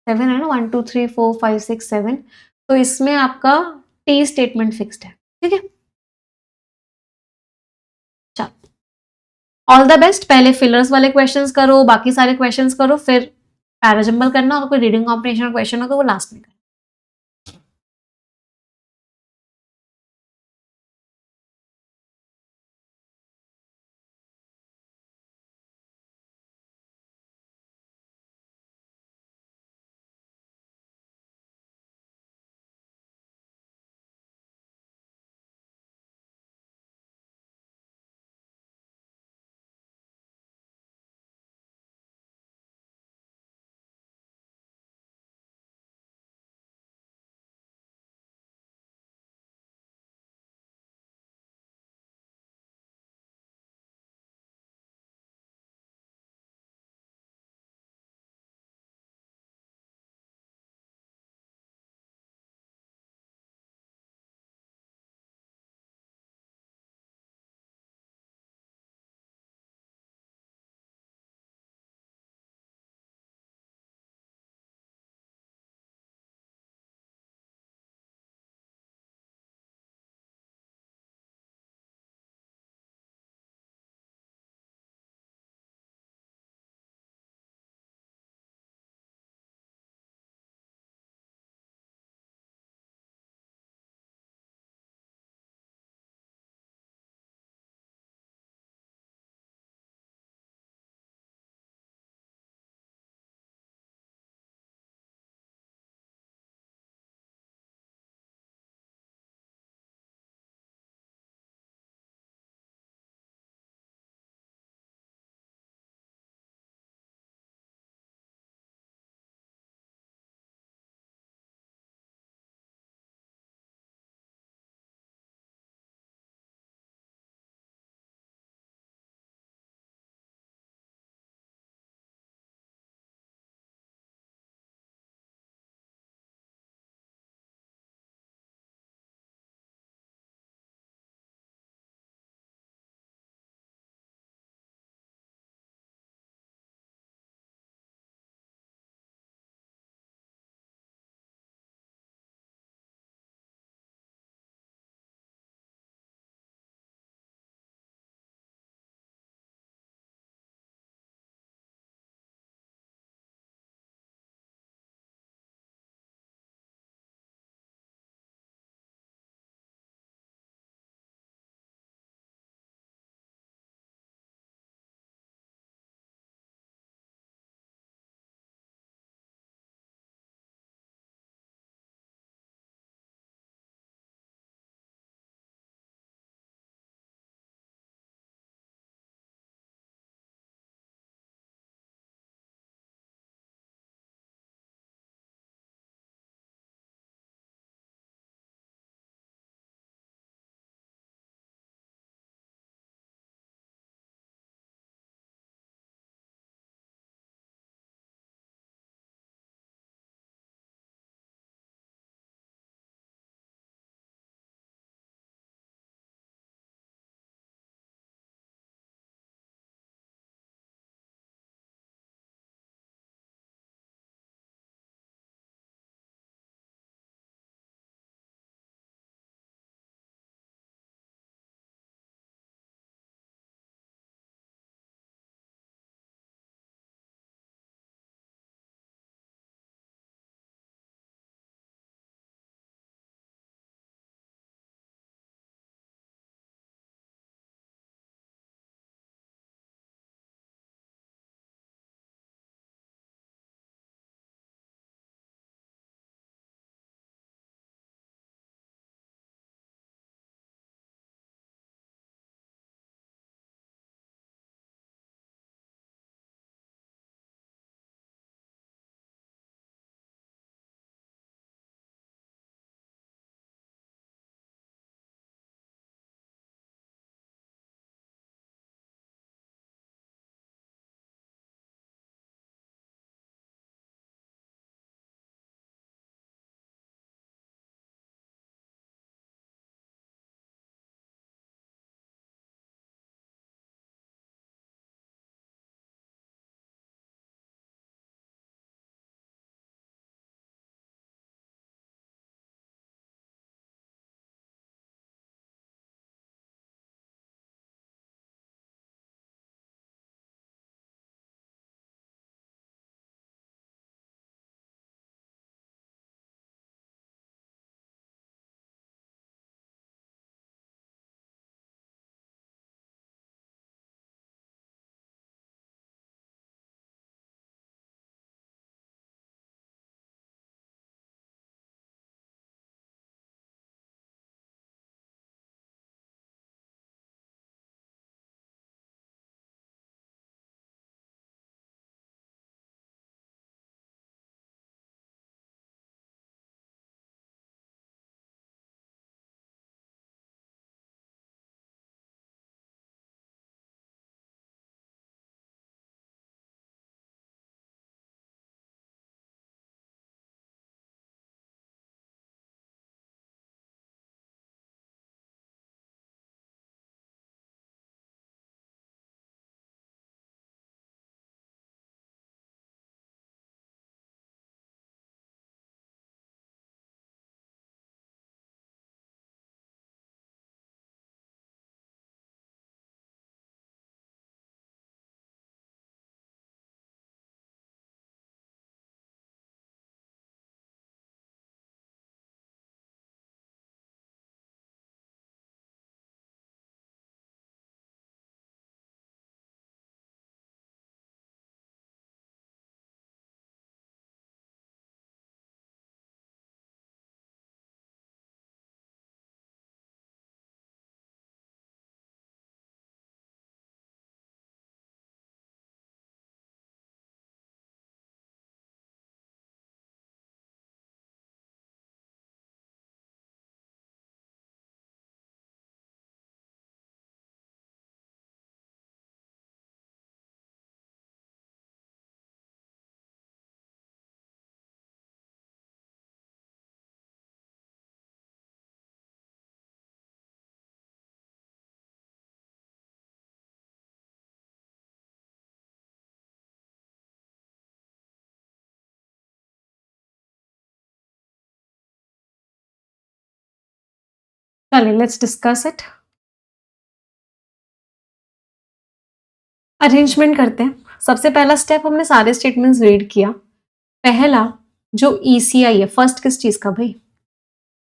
7 है ना, 1 2 3 4 5 6 7। तो इसमें आपका टी स्टेटमेंट फिक्स्ड है, ठीक है? चलो, ऑल द बेस्ट। पहले फिलर्स वाले क्वेश्चंस करो, बाकी सारे क्वेश्चंस करो, फिर पैराजंबल करना, और कोई रीडिंग कॉम्प्रिहेंशन क्वेश्चन हो तो वो लास्ट में करना। चलिए लेट्स डिस्कस इट। अरेंजमेंट करते हैं। सबसे पहला स्टेप, हमने सारे स्टेटमेंट्स रीड किया। पहला जो ईसीआई है, फर्स्ट किस चीज का भाई,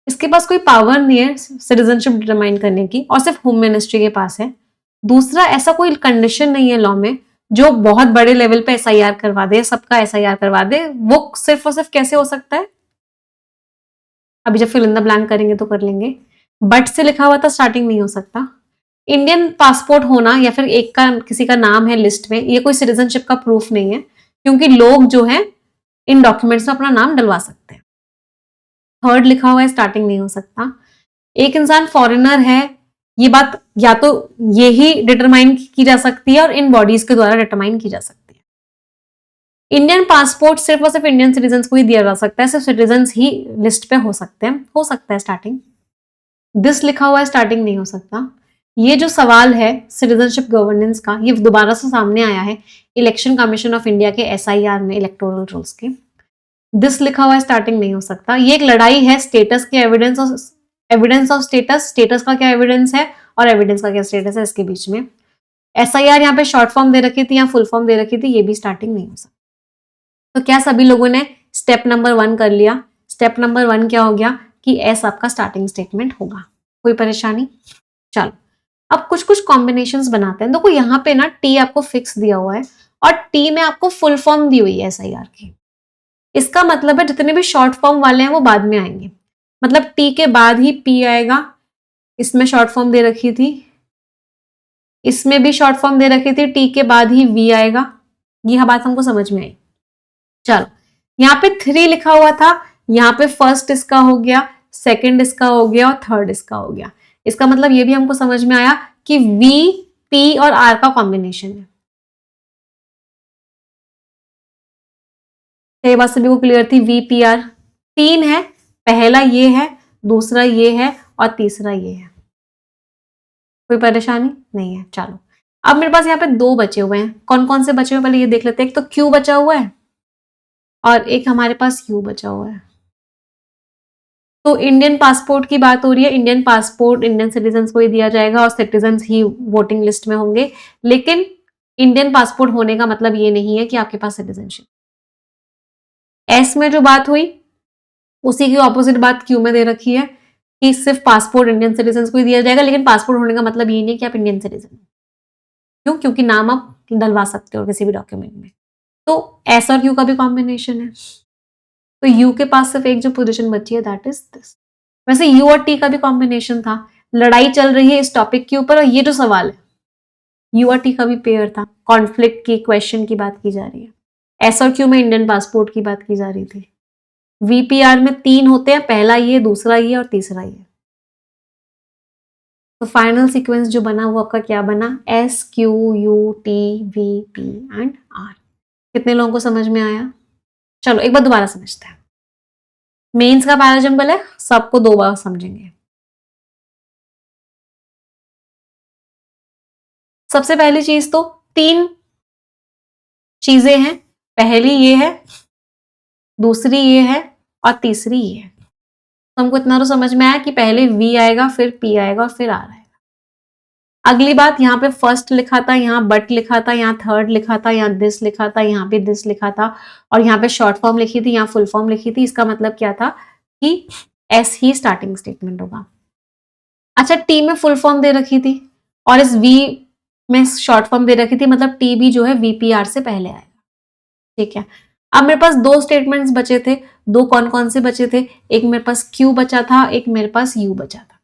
इसके पास कोई पावर नहीं है सिटीजनशिप डिटरमाइन करने की, और सिर्फ होम मिनिस्ट्री के पास है। दूसरा, ऐसा कोई कंडीशन नहीं है लॉ में जो बहुत बड़े लेवल पे एसआईआर करवा दे, सबका एसआईआर करवा दे। वो सिर्फ और सिर्फ कैसे हो सकता है, अभी जब फिल इन द ब्लैंक करेंगे तो कर लेंगे। बट से लिखा हुआ था स्टार्टिंग नहीं हो सकता। इंडियन पासपोर्ट होना या फिर एक का किसी का नाम है लिस्ट में, ये कोई सिटीजनशिप का प्रूफ नहीं है, क्योंकि लोग जो है इन डॉक्यूमेंट्स में अपना नाम डलवा सकते हैं। थर्ड लिखा हुआ है स्टार्टिंग नहीं हो सकता। एक इंसान फॉरेनर है, ये बात या तो यही डिटरमाइन की जा सकती है और इन बॉडीज के द्वारा डिटरमाइन की जा सकती है। इंडियन पासपोर्ट सिर्फ और सिर्फ इंडियन सिटीजन को ही दिया जा सकता है, सिर्फ सिटीजन ही लिस्ट पे हो सकते हैं, हो सकता है स्टार्टिंग। दिस लिखा हुआ है स्टार्टिंग नहीं हो सकता। ये जो सवाल है सिटीजनशिप गवर्नेंस का, ये दोबारा से सामने आया है इलेक्शन कमीशन ऑफ इंडिया के एसआईआर में, इलेक्टोरल रूल्स के। दिस लिखा हुआ है स्टार्टिंग नहीं हो सकता। ये एक लड़ाई है स्टेटस के एविडेंस ऑफ स्टेटस, स्टेटस का क्या एविडेंस है और एविडेंस का क्या स्टेटस है, इसके बीच में। एसआईआर यहाँ पे शॉर्ट फॉर्म दे रखी थी या फुल फॉर्म दे रखी थी, ये भी स्टार्टिंग नहीं हो सकता। तो क्या सभी लोगों ने स्टेप नंबर 1 कर लिया? स्टेप नंबर 1 क्या हो गया कि एस आपका स्टार्टिंग स्टेटमेंट होगा। कोई परेशानी? चलो अब कुछ कुछ कॉम्बिनेशंस बनाते हैं। देखो यहाँ पे ना टी आपको फिक्स दिया हुआ है और टी में आपको फुल फॉर्म दी हुई है एसआईआर की। इसका मतलब है जितने भी शॉर्ट फॉर्म वाले हैं वो बाद में आएंगे, मतलब टी के बाद ही पी आएगा। इसमें शॉर्ट फॉर्म दे रखी थी, इसमें भी शॉर्ट फॉर्म दे रखी थी, टी के बाद ही वी आएगा। यह बात हमको समझ में आई। चलो यहाँ पे 3 लिखा हुआ था, यहाँ पे फर्स्ट इसका हो गया, सेकंड इसका हो गया और थर्ड इसका हो गया। इसका मतलब ये भी हमको समझ में आया कि वी, पी और आर का कॉम्बिनेशन है। ये बात सभी को क्लियर थी? वी, पी, आर 3 है, पहला ये है, दूसरा ये है और तीसरा ये है। कोई परेशानी नहीं है। चलो अब मेरे पास यहाँ पे 2 बचे हुए हैं। कौन कौन से बचे हुए पहले ये देख लेते हैं। एक तो क्यू बचा हुआ है और एक हमारे पास यू बचा हुआ है। तो इंडियन पासपोर्ट की बात हो रही है, इंडियन पासपोर्ट इंडियन सिटीजन को ही दिया जाएगा और सिटीजन ही वोटिंग लिस्ट में होंगे। लेकिन इंडियन पासपोर्ट होने का मतलब ये नहीं है कि आपके पास सिटीजनशिप। एस में जो बात हुई उसी की ऑपोजिट बात क्यू में दे रखी है कि सिर्फ पासपोर्ट इंडियन सिटीजन को ही दिया जाएगा, लेकिन पासपोर्ट होने का मतलब ये नहीं कि आप इंडियन सिटीजन। क्यों? क्योंकि नाम आप डलवा सकते हो किसी भी डॉक्यूमेंट में। तो एस और क्यू का भी कॉम्बिनेशन है। तो यू के पास सिर्फ एक जो पोजीशन बची है दैट इज दिस। वैसे यू और टी का भी कॉम्बिनेशन था। लड़ाई चल रही है इस टॉपिक के ऊपर और ये जो सवाल है यू और टी का भी पेयर था, कॉन्फ्लिक्ट की क्वेश्चन की बात की जा रही है। एस और क्यू में इंडियन पासपोर्ट की बात की जा रही थी। वीपीआर में 3 होते हैं, पहला ये, दूसरा ये और तीसरा ये। तो फाइनल सीक्वेंस जो बना वो आपका क्या बना? S, Q, U, T, V, P and R. कितने लोगों को समझ में आया? चलो एक बार दोबारा समझते हैं। मेंस का पहला जंबल है, सबको 2 बार समझेंगे। सबसे पहली चीज तो 3 चीजें हैं, पहली ये है, दूसरी ये है और तीसरी ये है। तो हमको इतना तो समझ में आया कि पहले वी आएगा, फिर पी आएगा और फिर आर आएगा। अगली बात, यहाँ पे फर्स्ट लिखा था, यहाँ बट लिखा था, यहाँ थर्ड लिखा था, यहाँ दिस लिखा था, यहाँ पे दिस लिखा था और यहाँ पे शॉर्ट फॉर्म लिखी थी, यहाँ फुल फॉर्म लिखी थी। इसका मतलब क्या था कि एस ही स्टार्टिंग स्टेटमेंट होगा। अच्छा, टी में फुल फॉर्म दे रखी थी और इस वी में शॉर्ट फॉर्म दे रखी थी, मतलब टी भी जो है वीपीआर से पहले आएगा। ठीक है। अब मेरे पास 2 स्टेटमेंट्स बचे थे। 2 कौन कौन से बचे थे? एक मेरे पास क्यू बचा था, एक मेरे पास यू बचा था।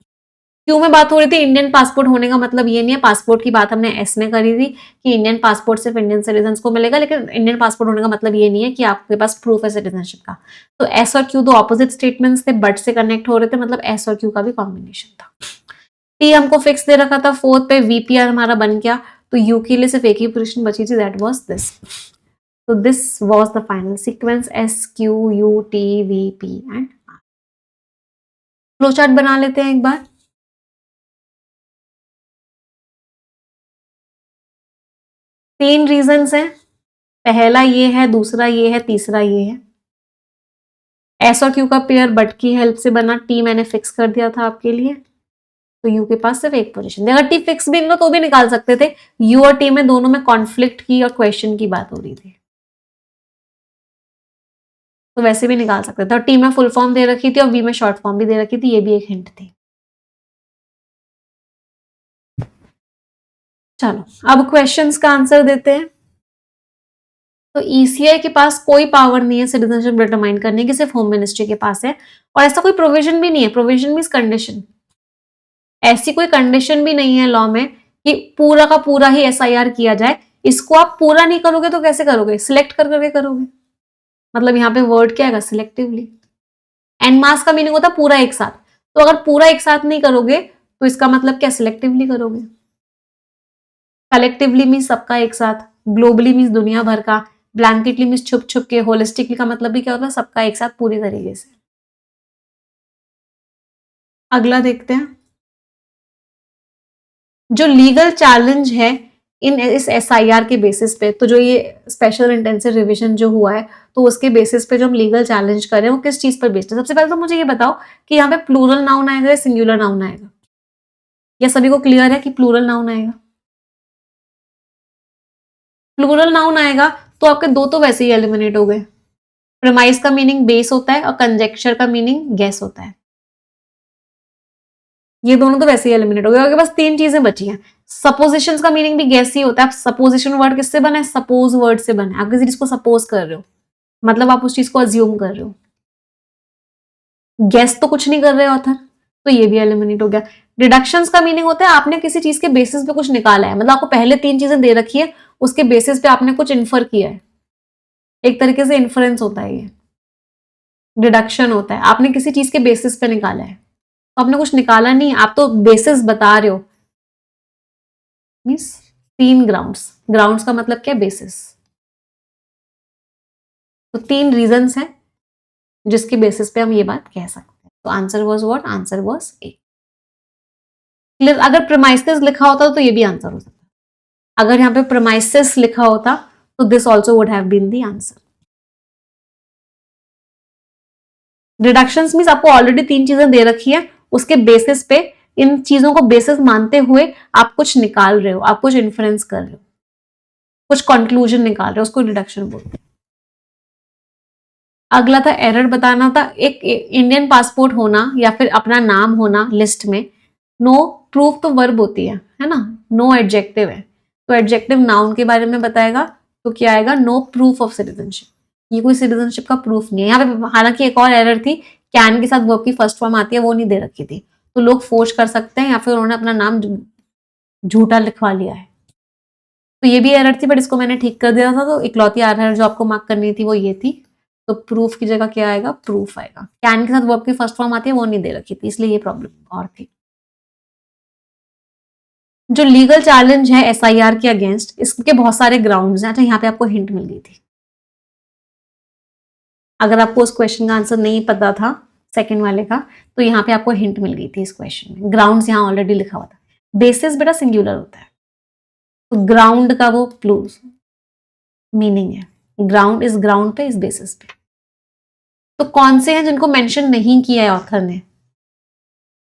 क्यू में बात हो रही थी इंडियन पासपोर्ट होने का मतलब ये नहीं है, पासपोर्ट की बात हमने एस में करी थी कि इंडियन पासपोर्ट सिर्फ इंडियन सिटीजन को मिलेगा, लेकिन इंडियन पासपोर्ट होने का मतलब ये नहीं है कि आपके पास प्रूफ है सिटीजनशिप का। तो एस और क्यू 2 ऑपोजिट स्टेटमेंट्स थे, बट से कनेक्ट हो रहे थे, मतलब एस और क्यू का भी कॉम्बिनेशन था। टी हमको फिक्स दे रखा था, 4th पे वीपीआर हमारा बन गया, तो यू के लिए सिर्फ एक ही पोजीशन बची थी, दैट वाज दिस। तो this was the final sequence, S, Q, U, T, V, P and R. Flow chart बना लेते हैं एक बार। 3 रीजंस हैं, पहला ये है, दूसरा ये है, तीसरा ये है। एस और क्यू का पेयर बट की हेल्प से बना, टी मैंने फिक्स कर दिया था आपके लिए। तो यू के पास सिर्फ एक पोजीशन, अगर टी फिक्स भी ना तो भी निकाल सकते थे, यू और टी में दोनों में कॉन्फ्लिक्ट की और क्वेश्चन की बात हो रही थी, तो वैसे भी निकाल सकते थे। और टी में फुल फॉर्म दे रखी थी और वी में शॉर्ट फॉर्म भी दे रखी थी, ये भी एक हिंट थी। चलो अब क्वेश्चंस का आंसर देते हैं। तो ईसीआई के पास कोई पावर नहीं है सिटीजनशिप डिटरमाइन करने की, सिर्फ होम मिनिस्ट्री के पास है, और ऐसा कोई प्रोविजन भी नहीं है, प्रोविजन मीन्स कंडीशन, ऐसी कोई कंडीशन भी नहीं है लॉ में कि पूरा का पूरा ही एसआईआर किया जाए। इसको आप पूरा नहीं करोगे तो कैसे करोगे, सिलेक्ट कर करके करोगे, मतलब यहाँ पे वर्ड क्या है, सिलेक्टिवली। एन मास का मीनिंग होता है पूरा एक साथ, तो अगर पूरा एक साथ नहीं करोगे तो इसका मतलब क्या, सिलेक्टिवली करोगे। कलेक्टिवली मीन्स सबका एक साथ, ग्लोबली मीन्स दुनिया भर का, ब्लैंकेटली मीन्स छुप छुप के, होलिस्टिकली का मतलब भी क्या होता है, सबका एक साथ पूरी तरीके से। अगला देखते हैं, जो लीगल चैलेंज है इन इस एसआईआर के बेसिस पे, तो जो ये स्पेशल इंटेंसिव रिवीजन जो हुआ है, तो उसके बेसिस पे जो हम लीगल चैलेंज कर रहे हैं वो किस चीज पर बेस्ड है। सबसे पहले तो मुझे ये बताओ कि यहाँ पे प्लूरल नाउन आएगा या सिंगुलर नाउन आएगा, या सभी को क्लियर है कि प्लूरल नाउन आएगा। प्लूरल नाउन आएगा तो आपके दो तो वैसे ही एलिमिनेट हो गए, प्रेमाइस का मीनिंग बेस होता है और कंजेक्चर का मीनिंग गैस होता है, ये दोनों तो वैसे ही एलिमिनेट हो गए। आपके पास तीन चीजें बची हैं। सपोजिशन का मीनिंग भी गैस ही होता है, सपोजिशन वर्ड किससे बना है, सपोज वर्ड से बना है, आप किसी चीज को सपोज कर रहे हो, मतलब आप उस चीज को अज्यूम कर रहे हो, गैस तो कुछ नहीं कर रहे ऑथर, तो ये भी एलिमिनेट हो गया। डिडक्शंस का मीनिंग होता है आपने किसी चीज के बेसिस पे कुछ निकाला है, मतलब आपको पहले तीन चीजें दे रखी है, उसके बेसिस पे आपने कुछ इन्फर किया है, एक तरीके से इन्फ्रेंस होता है ये, डिडक्शन होता है, आपने किसी चीज के बेसिस पे निकाला है, तो आपने कुछ निकाला नहीं, आप तो बेसिस बता रहे हो, मीन्स तीन ग्राउंड्स, ग्राउंड्स का मतलब क्या, बेसिस, तो तीन रीजंस हैं जिसके बेसिस पे हम ये बात कह सकते हैं। तो answer was what, answer was a. Clear, अगर प्रेमाइसेस लिखा होता तो ये भी आंसर हो सकता, अगर यहाँ पे प्रेमाइसेस लिखा होता तो this also would have been the answer. Deductions means आपको ऑलरेडी तीन चीजें दे रखी है, उसके बेसिस पे, इन चीजों को बेसिस मानते हुए आप कुछ निकाल रहे हो, आप कुछ इन्फ्रेंस कर रहे हो, कुछ कंक्लूजन निकाल रहे हो, उसको डिडक्शन बोलते हैं। अगला था एरर बताना था, एक इंडियन पासपोर्ट होना या फिर अपना नाम होना लिस्ट में, नो प्रूफ तो वर्ब होती है ना, नो एडजेक्टिव है, तो एडजेक्टिव नाउन के बारे में बताएगा, तो क्या आएगा, नो प्रूफ ऑफ सिटीजनशिप, ये कोई सिटीजनशिप का प्रूफ नहीं है। यहाँ पे हालांकि एक और एरर थी, कैन के साथ वर्ब की फर्स्ट फॉर्म आती है, वो नहीं दे रखी थी, तो लोग फोर्स कर सकते हैं या फिर उन्होंने अपना नाम झूठा लिखवा लिया है, तो ये भी एरर थी, बट इसको मैंने ठीक कर दिया था, तो इकलौती एरर जो आपको मार्क करनी थी वो ये थी, तो प्रूफ की जगह क्या आएगा, प्रूफ आएगा। कैन के साथ वर्ब की फर्स्ट फॉर्म आती है, वो नहीं दे रखी थी, इसलिए ये प्रॉब्लम और थी। जो लीगल चैलेंज है एसआईआर के अगेंस्ट, इसके बहुत सारे ग्राउंड्स हैं। अच्छा, यहाँ पे आपको हिंट मिल गई थी, अगर आपको उस क्वेश्चन का आंसर नहीं पता था सेकंड वाले का, तो यहाँ पे आपको हिंट मिल गई थी इस क्वेश्चन में, ग्राउंड्स यहाँ ऑलरेडी लिखा हुआ था। बेसिस बेटा सिंगुलर होता है, तो ग्राउंड का वो प्लूस मीनिंग है, ग्राउंड, इस ग्राउंड पे, इस बेसिस पे। तो कौन से हैं जिनको मेंशन नहीं किया है ऑथर ने,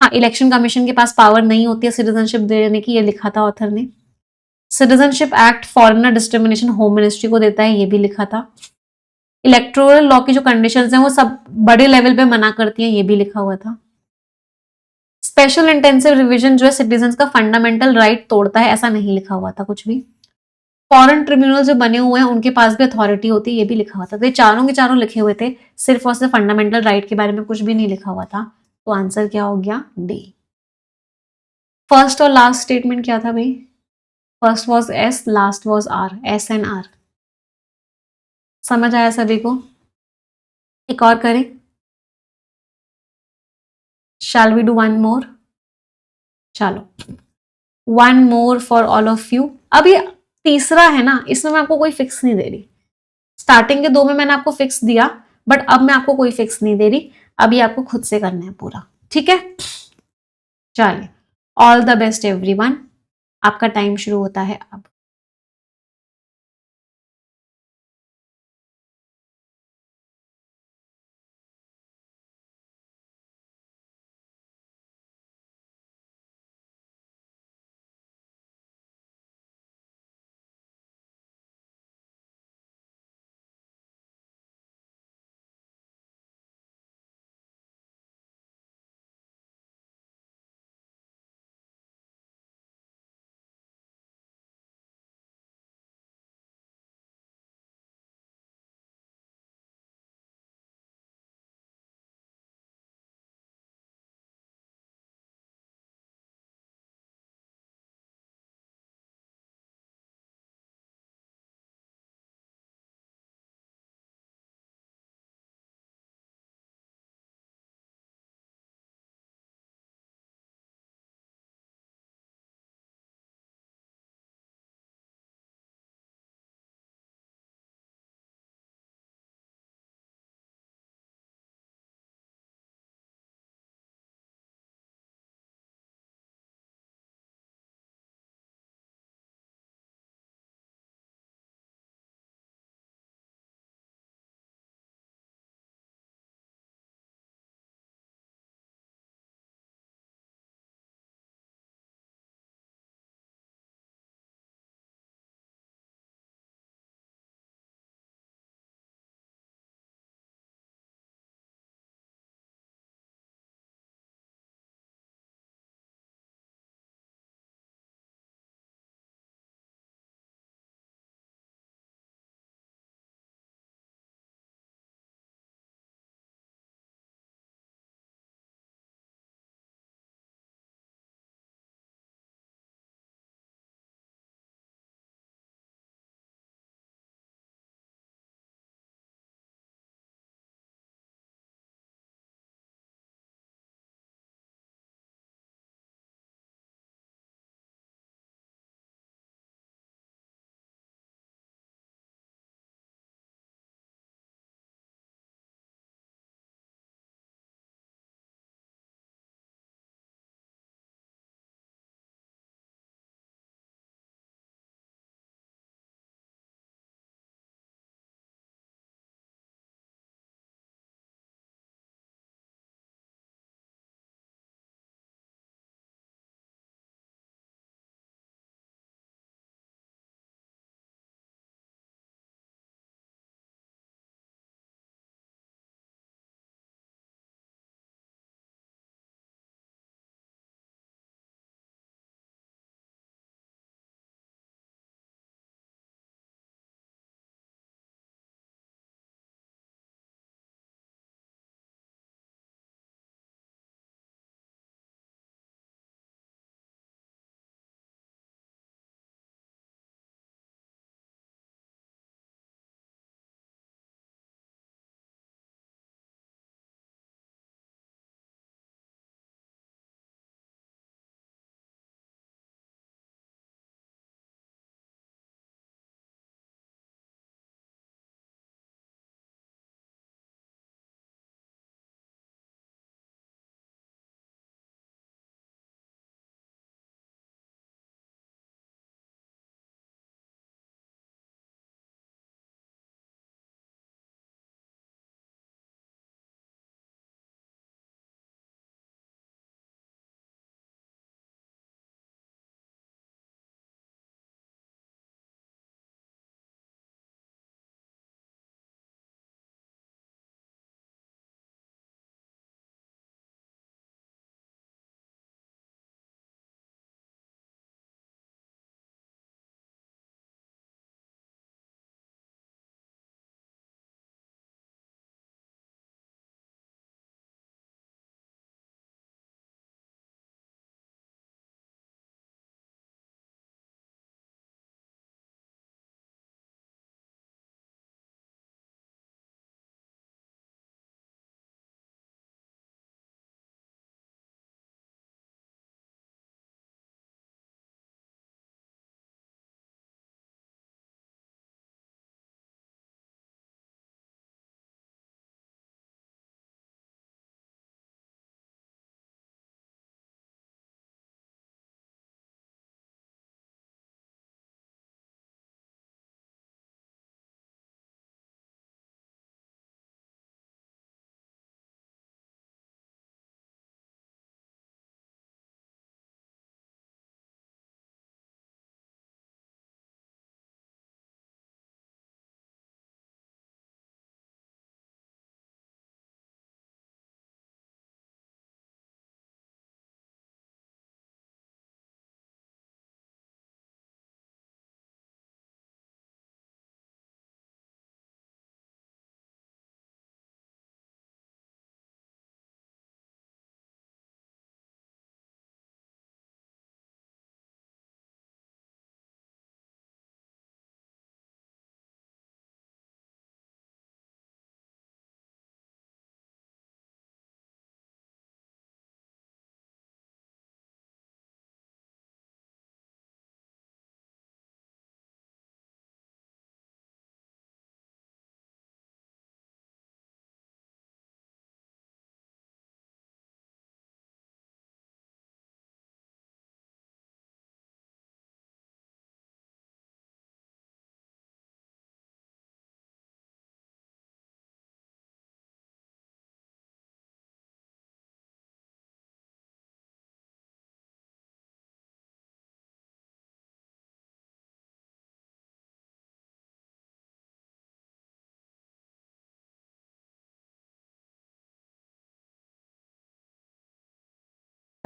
हाँ, इलेक्शन कमीशन के पास पावर नहीं होती है सिटीजनशिप देने की, ये लिखा था ऑथर ने। Citizenship act foreigner discrimination home ministry को देता है, ये भी लिखा था। इलेक्टोरल लॉ की जो कंडीशंस हैं वो सब बड़े लेवल पे मना करती हैं, ये भी लिखा हुआ था। स्पेशल इंटेंसिव रिवीजन जो है सिटीजन का फंडामेंटल राइट तोड़ता है, ऐसा नहीं लिखा हुआ था कुछ भी। फॉरेन ट्रिब्यूनल जो बने हुए हैं उनके पास भी अथॉरिटी होती है, ये भी लिखा हुआ था। तो ये चारों के चारों लिखे हुए थे, सिर्फ और सिर्फ फंडामेंटल राइट के बारे में कुछ भी नहीं लिखा हुआ था, तो आंसर क्या हो गया, डी। फर्स्ट और लास्ट स्टेटमेंट क्या था भाई, first was S, last was R, S and R. समझ आया सभी को, एक और करें, shall we do one more, चलो one more for all of you. अब ये तीसरा है ना, इसमें मैं आपको कोई फिक्स नहीं दे रही, स्टार्टिंग के दो में मैंने आपको फिक्स दिया, बट अब मैं आपको कोई फिक्स नहीं दे रही, अभी आपको खुद से करना है पूरा, ठीक है। चलिए, ऑल द बेस्ट एवरीवन, आपका टाइम शुरू होता है अब।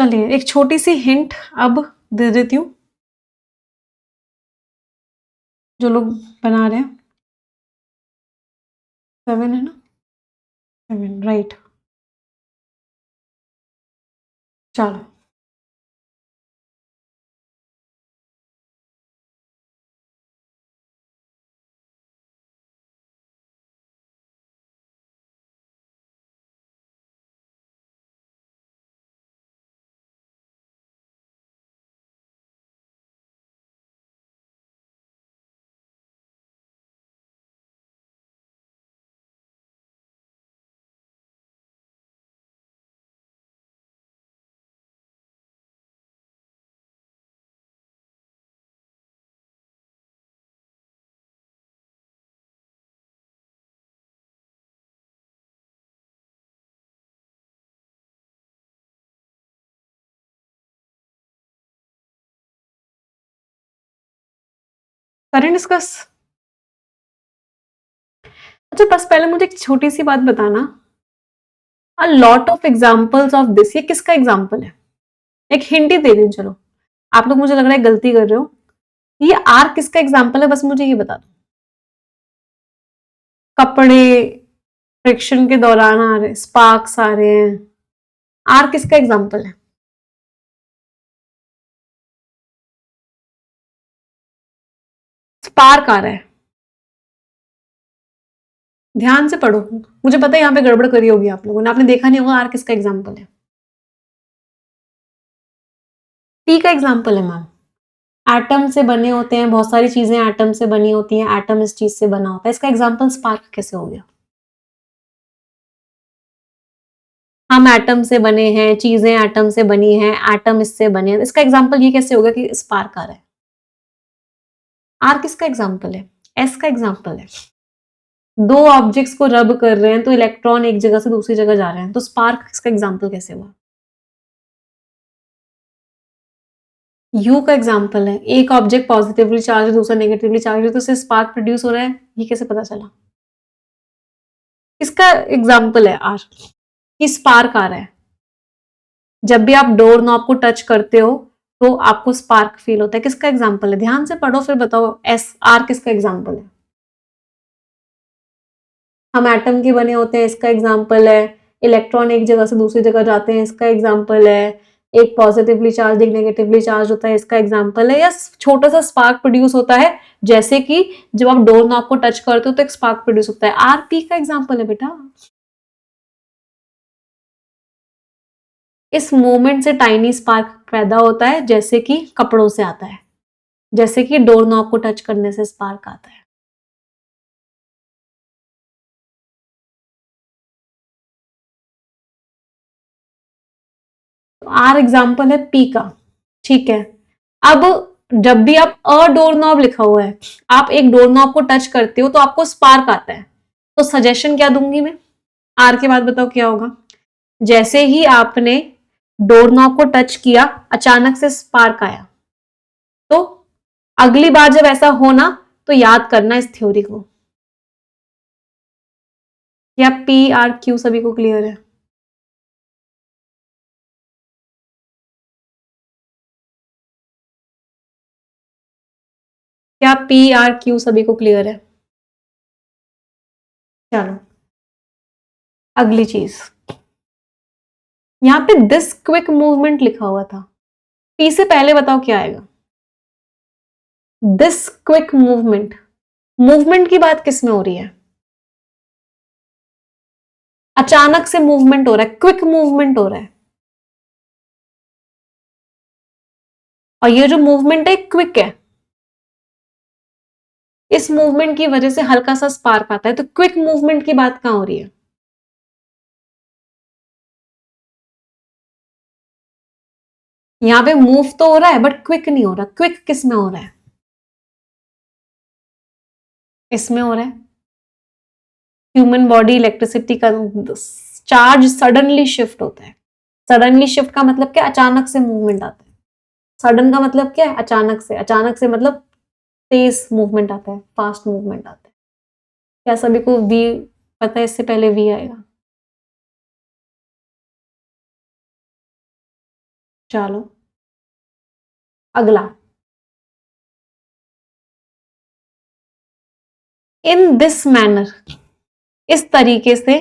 चलिए एक छोटी सी हिंट अब दे देती हूँ जो लोग बना रहे हैं। 7 है ना, 7 राइट। चलो करें डिस्कस। अच्छा बस पहले मुझे एक छोटी सी बात बताना, a lot of examples of this, ये किसका एग्जाम्पल है? एक हिंट ही दे दें चलो, आप लोग मुझे लग रहा है गलती कर रहे हो। ये आर किसका एग्जाम्पल है, बस मुझे ये बता दो। कपड़े फ्रिक्शन के दौरान आ रहे, स्पार्क्स आ रहे हैं, आर किसका एग्जाम्पल है? स्पार्क आ रहा है, ध्यान से पढ़ो, मुझे पता है यहाँ पे गड़बड़ करी होगी आप लोगों ने, आपने देखा नहीं होगा आर किसका एग्जाम्पल है। टी का एग्जाम्पल है मैम। एटम से बने होते हैं, बहुत सारी चीजें एटम से बनी होती हैं, एटम इस चीज से बना होता है, इसका एग्जाम्पल स्पार्क कैसे हो गया? हम एटम से बने हैं, चीजें एटम से बनी हैं, एटम इससे बने हैं, इसका एग्जाम्पल ये कैसे होगा कि स्पार्क आ रहा है? आर किसका एग्जाम्पल है? एस का एग्जाम्पल है। दो ऑब्जेक्ट्स को रब कर रहे हैं तो इलेक्ट्रॉन एक जगह से दूसरी जगह जा रहे हैं, तो स्पार्क इसका एग्जाम्पल कैसे हुआ? यू का एग्जाम्पल है, एक ऑब्जेक्ट पॉजिटिवली चार्ज है, दूसरा नेगेटिवली चार्ज है, तो इससे स्पार्क प्रोड्यूस हो रहा है, ये कैसे पता चला? इसका एग्जाम्पल है आर, कि स्पार्क आ रहा है। जब भी आप डोर नॉब को टच करते हो तो आपको स्पार्क फील होता है, किसका एग्जाम्पल है? ध्यान से पढ़ो फिर बताओ, एस आर किसका एग्जाम्पल है? हम एटम के बने होते हैं, इसका एग्जाम्पल है। इलेक्ट्रॉन एक जगह से दूसरी जगह जाते हैं, इसका एग्जाम्पल है। एक पॉजिटिवली चार्ज एक नेगेटिवली चार्ज होता है, इसका एग्जाम्पल है। या छोटा सा स्पार्क प्रोड्यूस होता है, जैसे कि जब आप डोर नॉब को टच करते हो तो एक स्पार्क प्रोड्यूस होता है, आर पी का एग्जाम्पल है बेटा। इस मोमेंट से टाइनी स्पार्क पैदा होता है, जैसे कि कपड़ों से आता है, जैसे कि डोर नॉब को टच करने से स्पार्क आता है। तो आर एग्जाम्पल है पी का, ठीक है। अब जब भी आप अ डोर नॉब लिखा हुआ है, आप एक डोर नॉब को टच करते हो तो आपको स्पार्क आता है, तो सजेशन क्या दूंगी मैं? आर के बाद बताओ क्या होगा? जैसे ही आपने डोर नॉब को टच किया, अचानक से स्पार्क आया, तो अगली बार जब ऐसा हो ना, तो याद करना इस थ्योरी को। या पी आर क्यू सभी को क्लियर है? क्या पी आर क्यू सभी को क्लियर है? चलो अगली चीज, यहां पे दिस क्विक मूवमेंट लिखा हुआ था, पी से पहले बताओ क्या आएगा? दिस क्विक मूवमेंट, मूवमेंट की बात किस में हो रही है? अचानक से मूवमेंट हो रहा है, क्विक मूवमेंट हो रहा है, और ये जो मूवमेंट है क्विक है। इस मूवमेंट की वजह से हल्का सा स्पार्क आता है, तो क्विक मूवमेंट की बात कहां हो रही है? यहां पे मूव तो हो रहा है बट क्विक नहीं हो रहा, क्विक किस में हो रहा है? इसमें हो रहा है। ह्यूमन बॉडी इलेक्ट्रिसिटी का चार्ज सडनली शिफ्ट होता है। सडनली शिफ्ट का मतलब क्या? अचानक से मूवमेंट आता है। सडन का मतलब क्या है? अचानक से, अचानक से मतलब तेज मूवमेंट आता है, फास्ट मूवमेंट आता है। क्या सभी को वी पता है? इससे पहले वी आएगा। चलो अगला, इन दिस मैनर, इस तरीके से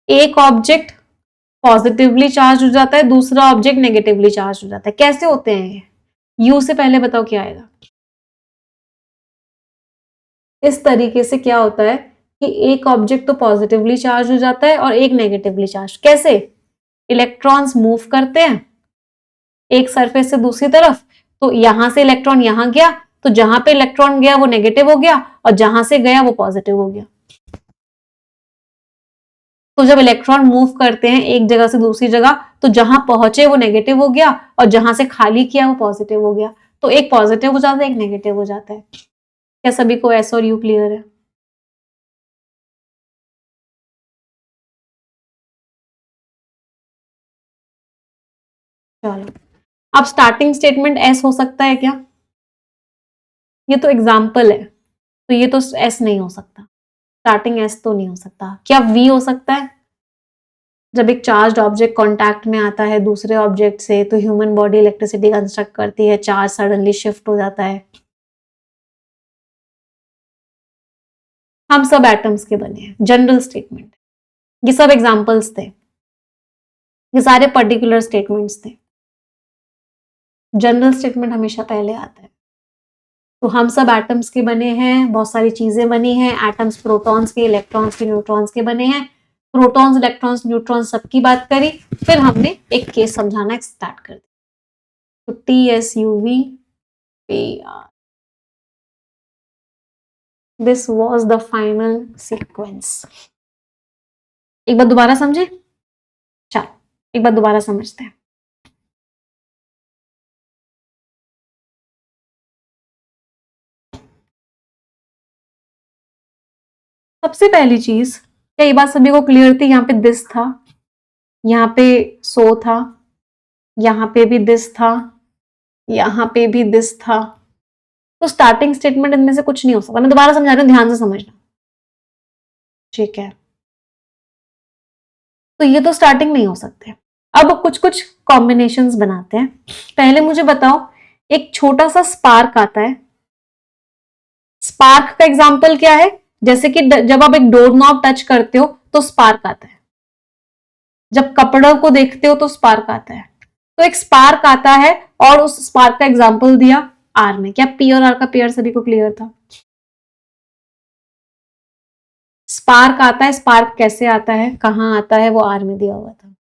एक ऑब्जेक्ट पॉजिटिवली चार्ज हो जाता है, दूसरा ऑब्जेक्ट नेगेटिवली चार्ज हो जाता है। कैसे होते हैं ये? यू से पहले बताओ क्या आएगा। इस तरीके से क्या होता है कि एक ऑब्जेक्ट तो पॉजिटिवली चार्ज हो जाता है और एक नेगेटिवली चार्ज। कैसे? इलेक्ट्रॉन्स मूव करते हैं एक सरफेस से दूसरी तरफ, तो यहां से इलेक्ट्रॉन यहां गया, तो जहां पे इलेक्ट्रॉन गया वो नेगेटिव हो गया और जहां से गया वो पॉजिटिव हो गया। तो जब इलेक्ट्रॉन मूव करते हैं एक जगह से दूसरी जगह, तो जहां पहुंचे वो नेगेटिव हो गया और जहां से खाली किया वो पॉजिटिव हो गया। तो एक पॉजिटिव हो जाता है, एक नेगेटिव हो जाता है। क्या सभी को एस और यू क्लियर है? चलो, अब स्टार्टिंग स्टेटमेंट एस हो सकता है क्या? ये तो एग्जाम्पल है, तो ये तो एस नहीं हो सकता। स्टार्टिंग एस तो नहीं हो सकता। क्या वी हो सकता है? जब एक चार्ज ऑब्जेक्ट कांटेक्ट में आता है दूसरे ऑब्जेक्ट से, तो ह्यूमन बॉडी इलेक्ट्रिसिटी कंस्ट्रक्ट करती है, चार्ज सडनली शिफ्ट हो जाता है। हम सब एटम्स के बने हैं, जनरल स्टेटमेंट। ये सब एग्जांपल्स थे, ये सारे पर्टिकुलर स्टेटमेंट्स थे। जनरल स्टेटमेंट हमेशा पहले आता है। तो हम सब एटम्स के बने हैं, बहुत सारी चीजें बनी हैं। एटम्स प्रोटॉन्स के, इलेक्ट्रॉन्स के, न्यूट्रॉन्स के बने हैं। प्रोटॉन्स, इलेक्ट्रॉन्स, न्यूट्रॉन्स सबकी बात करी, फिर हमने एक केस समझाना स्टार्ट कर दिया। तो T S U V P R, this was the final sequence. एक बार दोबारा समझे? चलो एक बार दोबारा समझते हैं। सबसे पहली चीज, क्या ये बात सभी को क्लियर थी? यहाँ पे दिस था, यहाँ पे सो था, यहाँ पे भी दिस था, यहाँ पे भी दिस था। तो स्टार्टिंग स्टेटमेंट इनमें से कुछ नहीं हो सकता। मैं दोबारा समझा रही हूँ, ध्यान से समझना, ठीक है? तो ये तो स्टार्टिंग नहीं हो सकते। अब कुछ कुछ कॉम्बिनेशंस बनाते हैं। पहले मुझे बताओ, एक छोटा सा स्पार्क आता है। स्पार्क का एग्जाम्पल क्या है? जैसे कि जब आप एक डोर नॉब टच करते हो तो स्पार्क आता है, जब कपड़ों को देखते हो तो स्पार्क आता है। तो एक स्पार्क आता है और उस स्पार्क का एग्जाम्पल दिया आर में। क्या पी और आर का पेयर सभी को क्लियर था? स्पार्क आता है, स्पार्क कैसे आता है, कहां आता है, वो आर में दिया हुआ था।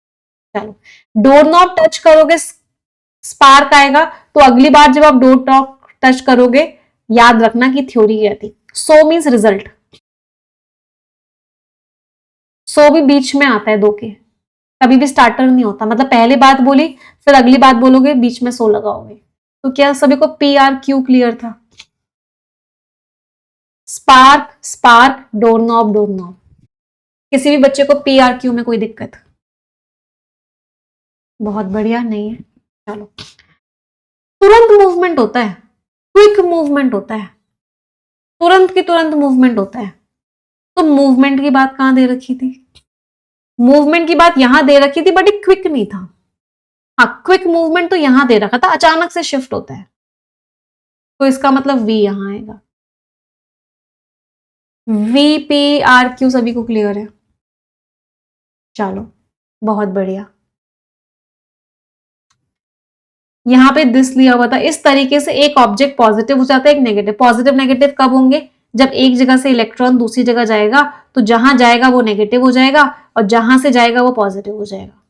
चलो, डोर नॉब टच करोगे स्पार्क आएगा, तो अगली बार जब आप डोर टॉक टच करोगे, याद रखना कि थ्योरी क्या थी। सो मीन्स रिजल्ट, सो भी बीच में आता है दो के, कभी भी स्टार्टर नहीं होता। मतलब पहले बात बोली फिर अगली बात बोलोगे, बीच में सो लगाओगे। तो क्या सभी को पी आर क्यू क्लियर था? Spark, spark, door knob, door knob. किसी भी बच्चे को पी आर क्यू में कोई दिक्कत? बहुत बढ़िया, नहीं है। चलो, तुरंत मूवमेंट होता है, क्विक मूवमेंट होता है, तुरंत की तुरंत मूवमेंट होता है। तो मूवमेंट की बात कहां दे रखी थी? मूवमेंट की बात यहां दे रखी थी, बट क्विक नहीं था। हाँ, क्विक मूवमेंट तो यहां दे रखा था, अचानक से शिफ्ट होता है, तो इसका मतलब वी यहां आएगा। वी पी आर क्यू सभी को क्लियर है? चलो बहुत बढ़िया। यहां पे दिस लिया हुआ था। इस तरीके से एक ऑब्जेक्ट पॉजिटिव हो जाता है, एक नेगेटिव। पॉजिटिव नेगेटिव कब होंगे? जब एक जगह से इलेक्ट्रॉन दूसरी जगह जाएगा, तो जहां जाएगा वो नेगेटिव हो जाएगा और जहां से जाएगा वो पॉजिटिव हो जाएगा।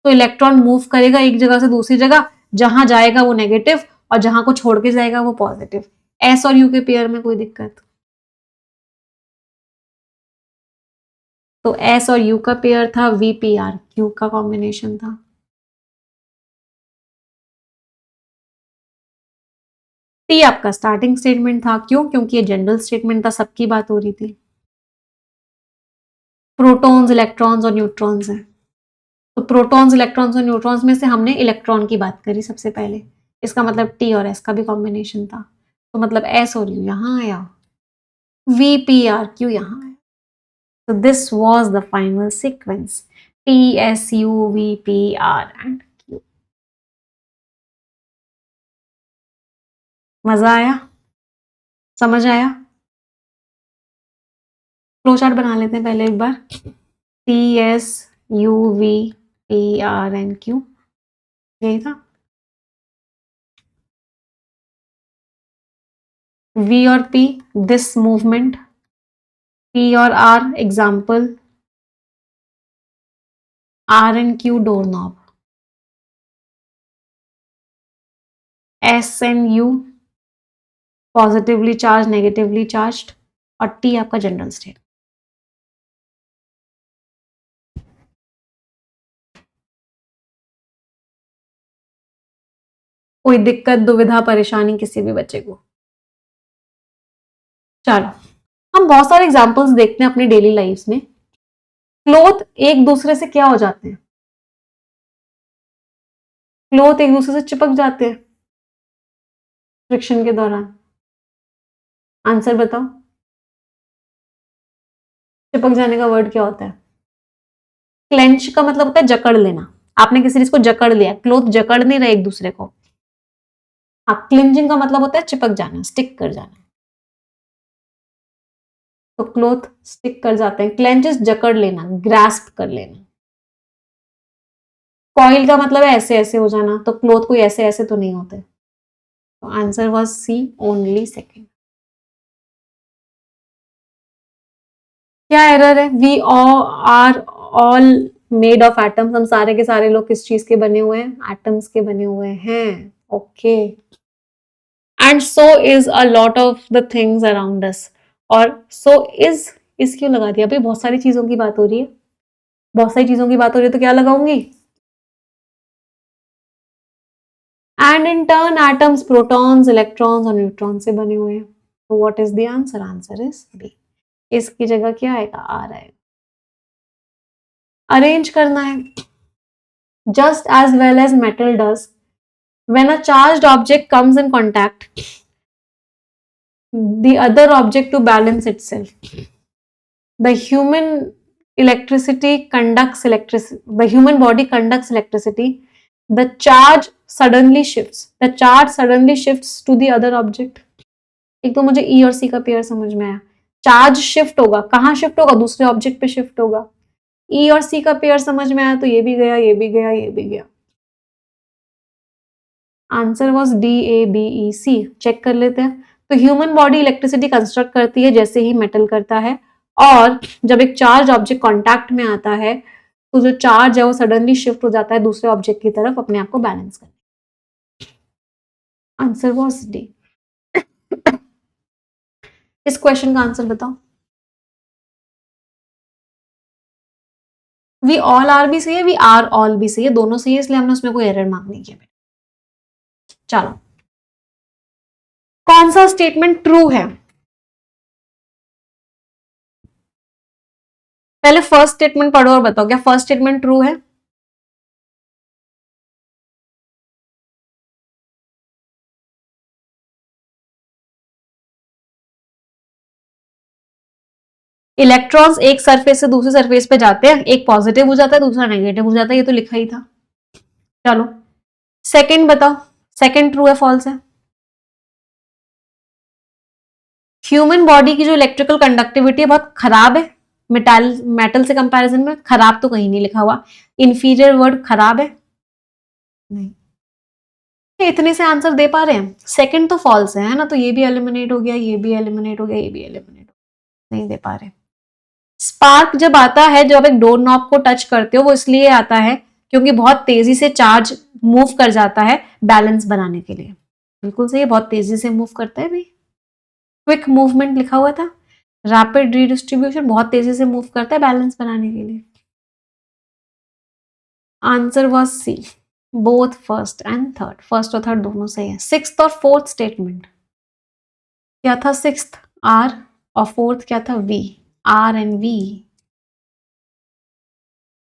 तो इलेक्ट्रॉन मूव करेगा एक जगह से दूसरी जगह, जहां जाएगा वो नेगेटिव और जहां को छोड़ के जाएगा वो पॉजिटिव। एस और यू के पेयर में कोई दिक्कत? तो एस और यू का पेयर था, वी पी आर क्यू का कॉम्बिनेशन था। टी आपका स्टार्टिंग स्टेटमेंट था। क्यों? क्योंकि ये जनरल स्टेटमेंट था, सबकी बात हो रही थी। प्रोटॉन्स, इलेक्ट्रॉन्स और न्यूट्रॉन्स हैं। तो प्रोटॉन्स, इलेक्ट्रॉन्स और न्यूट्रॉन्स में से हमने इलेक्ट्रॉन की बात करी सबसे पहले। इसका मतलब टी और एस का भी कॉम्बिनेशन था। तो मतलब एस और यू यहां आया, वी पी आर क्यू यहां आया। So this was the final sequence, T, S, U, V, P, R and Q. मजा आया? समझ आया? फ्लो चार्ट बना लेते हैं पहले एक बार। T S U V P R N Q, यही था। V और P दिस मूवमेंट, P और R example, R and Q door knob, S and U positively charge negatively charge, और T आपका जनरल स्टेट। कोई दिक्कत दुविधा परेशानी किसी भी बच्चे को? चलो हम बहुत सारे एग्जांपल्स देखते हैं अपनी डेली लाइफ में। क्लोथ एक दूसरे से क्या हो जाते हैं? क्लोथ एक दूसरे से चिपक जाते हैं फ्रिक्शन के दौरान। आंसर बताओ, चिपक जाने का वर्ड क्या होता है? क्लेंच का मतलब होता है जकड़ लेना। आपने किसी चीज को जकड़ लिया, क्लोथ जकड़ नहीं रहे एक दूसरे को। हाँ, क्लिंजिंग का मतलब होता है चिपक जाना, स्टिक कर जाना। तो क्लोथ स्टिक कर जाते हैं, क्लेंच इज जकड़ लेना, ग्रास्प कर लेना। कॉइल का मतलब है ऐसे ऐसे हो जाना, तो क्लोथ कोई ऐसे ऐसे तो नहीं होते। तो answer was C, only second. क्या एरर है? We are all made of atoms, हम सारे के सारे लोग किस चीज के बने हुए हैं? एटम्स के बने हुए हैं। Okay, and so is a lot of the things around us. और सो इज क्यों लगा दिया? भाई बहुत सारी चीजों की बात हो रही है, बहुत सारी चीजों की बात हो रही है, तो क्या लगाऊंगी? And in turn atoms protons electrons और न्यूट्रॉन से बने हुए हैं। तो what is the answer? Answer is B. इसकी जगह क्या आएगा? आर आएगा। अरेंज करना है, just as well as metal does. When a charged object comes in contact, the other object to balance itself. The human electricity conducts electricity. The human body conducts electricity. The charge suddenly shifts. The charge suddenly shifts to the other object. एक तो मुझे ई और सी का पेयर समझ में आया। चार्ज शिफ्ट होगा, कहाँ शिफ्ट होगा? दूसरे ऑब्जेक्ट पे शिफ्ट होगा। ई और सी का पेयर समझ में आया, तो ये भी गया, ये भी गया, ये भी गया। Answer was D A B E C. Check कर लेते हैं। तो ह्यूमन बॉडी इलेक्ट्रिसिटी कंस्ट्रक्ट करती है जैसे ही मेटल करता है, और जब एक चार्ज ऑब्जेक्ट कांटेक्ट में आता है तो जो चार्ज है वो सडनली शिफ्ट हो जाता है दूसरे ऑब्जेक्ट की तरफ अपने आप को बैलेंस करने। Answer was D. इस क्वेश्चन का आंसर बताओ। वी ऑल आर भी सही है, वी आर ऑल भी सही है, दोनों सही है, इसलिए हमने उसमें कोई एरर मार्क नहीं किया। चलो, कौन सा स्टेटमेंट ट्रू है? पहले फर्स्ट स्टेटमेंट पढ़ो और बताओ, क्या फर्स्ट स्टेटमेंट ट्रू है? इलेक्ट्रॉन्स एक सरफेस से दूसरे सरफेस पे जाते हैं, एक पॉजिटिव हो जाता है दूसरा नेगेटिव हो जाता है, ये तो लिखा ही था। चलो सेकंड बताओ, सेकंड ट्रू है फॉल्स है? ह्यूमन बॉडी की जो इलेक्ट्रिकल कंडक्टिविटी है बहुत खराब है मेटल से कंपैरिजन में। खराब तो कहीं नहीं लिखा हुआ, इंफीरियर वर्ड खराब है नहीं। इतने से आंसर दे पा रहे हैं। सेकंड तो फॉल्स है ना, तो ये भी एलिमिनेट हो गया, ये भी एलिमिनेट हो गया, ये भी एलिमिनेट हो, नहीं दे पा रहे। स्पार्क जब आता है, जब एक डोर नॉब को टच करते हो, वो इसलिए आता है क्योंकि बहुत तेजी से चार्ज मूव कर जाता है बैलेंस बनाने के लिए। बिल्कुल सही है, बहुत तेजी से मूव करता है भाई। क्विक मूवमेंट लिखा हुआ था, रैपिड रीडिस्ट्रीब्यूशन, बहुत तेजी से मूव करता है बैलेंस बनाने के लिए। Answer was C, both first and third, first और थर्ड दोनों सही है। सिक्स्थ और फोर्थ स्टेटमेंट क्या था? सिक्स्थ आर और फोर्थ क्या था? वी। R and V.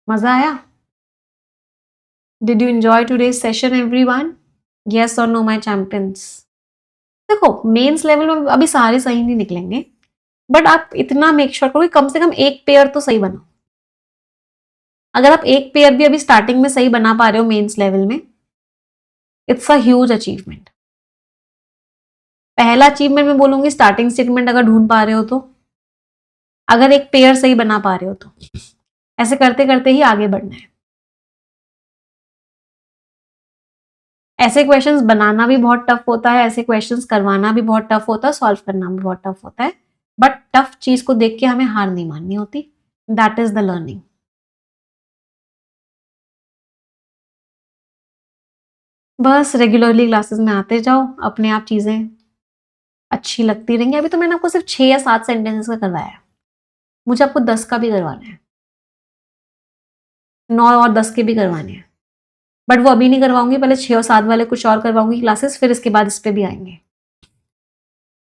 मजा आया? Did you enjoy today's session everyone? Yes और नो माय चैंपियंस? देखो मेंस लेवल में अभी सारे सही नहीं निकलेंगे, बट आप इतना मेक श्योर करो कि कम से कम एक पेयर तो सही बनाओ। अगर आप एक पेयर भी अभी स्टार्टिंग में सही बना पा रहे हो मेंस लेवल में, इट्स अ ह्यूज अचीवमेंट। पहला अचीवमेंट मैं बोलूंगी स्टार्टिंग स्टेटमेंट अगर ढूंढ पा रहे हो तो, अगर एक पेयर सही बना पा रहे हो तो, ऐसे करते करते ही आगे बढ़ना है। ऐसे क्वेश्चंस बनाना भी बहुत टफ होता है, ऐसे क्वेश्चंस करवाना भी बहुत टफ होता है, सॉल्व करना भी बहुत टफ होता है, बट टफ चीज को देख के हमें हार नहीं माननी होती। That is the learning. बस रेगुलरली क्लासेस में आते जाओ, अपने आप चीजें अच्छी लगती रहेंगी। अभी तो मैंने आपको सिर्फ 6 या 7 सेंटेंसेस का करवाया है, मुझे आपको 10 का भी करवाना है, 9 और 10 के भी करवाने हैं, बट वो अभी नहीं करवाऊंगी, पहले 6 और 7 वाले कुछ और करवाऊंगी क्लासेस, फिर इसके बाद इस पे भी आएंगे।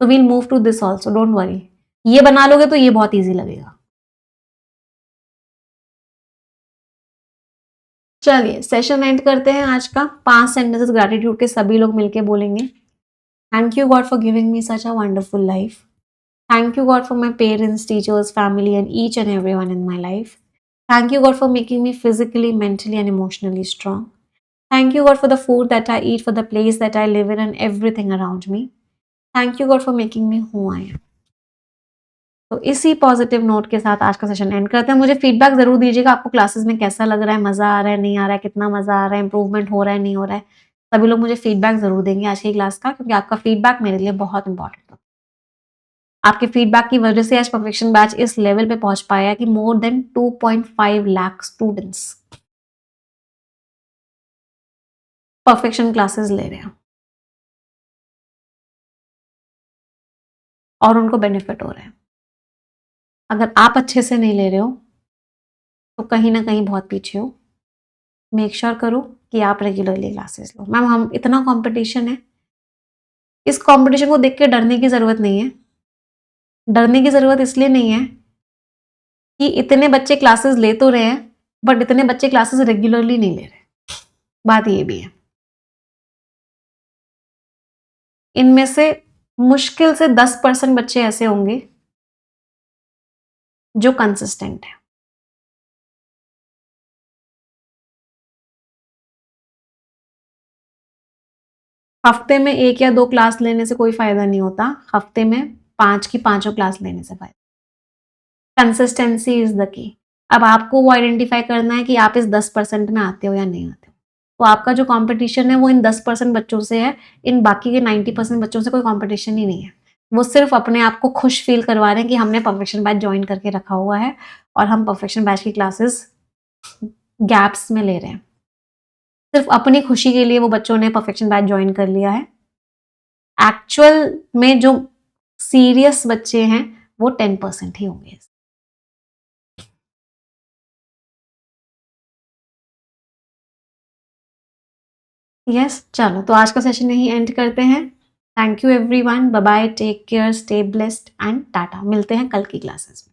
तो we'll move to this also, don't worry. ये बना लोगे तो ये बहुत ईजी लगेगा। चलिए सेशन एंड करते हैं आज का। 5 सेंटेंसेस ग्रैटिट्यूड के सभी लोग मिलके बोलेंगे। Thank you God for giving me such a wonderful life. Thank you God for my parents, teachers, family, and each and everyone in my life. Thank you God for making me physically, mentally, and emotionally strong. Thank you God for the food that I eat, for the place that I live in, and everything around me. Thank you God for making me who I am. तो इसी पॉजिटिव नोट के साथ आज का सेशन एंड करते हैं। मुझे फीडबैक जरूर दीजिएगा, आपको क्लासेस में कैसा लग रहा है, मजा आ रहा है, नहीं आ रहा है, कितना मजा आ रहा है, इंप्रूवमेंट हो रहा है, नहीं हो रहा है। सभी लोग मुझे फीडबैक जरूर देंगे आज की क्लास का, क्योंकि आपका फीडबैक मेरे लिए बहुत इंपॉर्टेंट है। आपके फीडबैक की वजह से आज परफेक्शन बैच इस लेवल पे पहुंच पाया कि more than 2.5 lakh students perfection classes ले रहे हैं और उनको बेनिफिट हो रहा है। अगर आप अच्छे से नहीं ले रहे हो तो कहीं ना कहीं बहुत पीछे हो। मेक श्योर करो कि आप रेगुलरली क्लासेस लो। मैम हम इतना कंपटीशन है, इस कंपटीशन को देख के डरने की जरूरत नहीं है। डरने की जरूरत इसलिए नहीं है कि इतने बच्चे क्लासेस ले तो रहे हैं, बट इतने बच्चे क्लासेस रेगुलरली नहीं ले रहे। बात ये भी है, इनमें से मुश्किल से 10% बच्चे ऐसे होंगे जो कंसिस्टेंट है। हफ्ते में 1 या 2 क्लास लेने से कोई फायदा नहीं होता, हफ्ते में 5 की 5 क्लास लेने से फायदा। Consistency is the key. अब आपको वो आइडेंटिफाई करना है कि आप इस 10% में आते हो या नहीं आते हो। तो आपका जो कंपटीशन है वो इन 10% बच्चों से है, इन बाकी के 90% बच्चों से कोई कंपटीशन ही नहीं है। वो सिर्फ अपने आप को खुश फील करवा रहे हैं कि हमने परफेक्शन बैच ज्वाइन करके रखा हुआ है और हम परफेक्शन बैच की क्लासेस गैप्स में ले रहे हैं। सिर्फ अपनी खुशी के लिए वो बच्चों ने परफेक्शन बैच ज्वाइन कर लिया है। एक्चुअल में जो सीरियस बच्चे हैं वो 10% ही होंगे। यस चलो तो आज का सेशन यही एंड करते हैं। Thank you everyone, bye bye, take care, stay blessed and tata. मिलते हैं कल की क्लासेस में।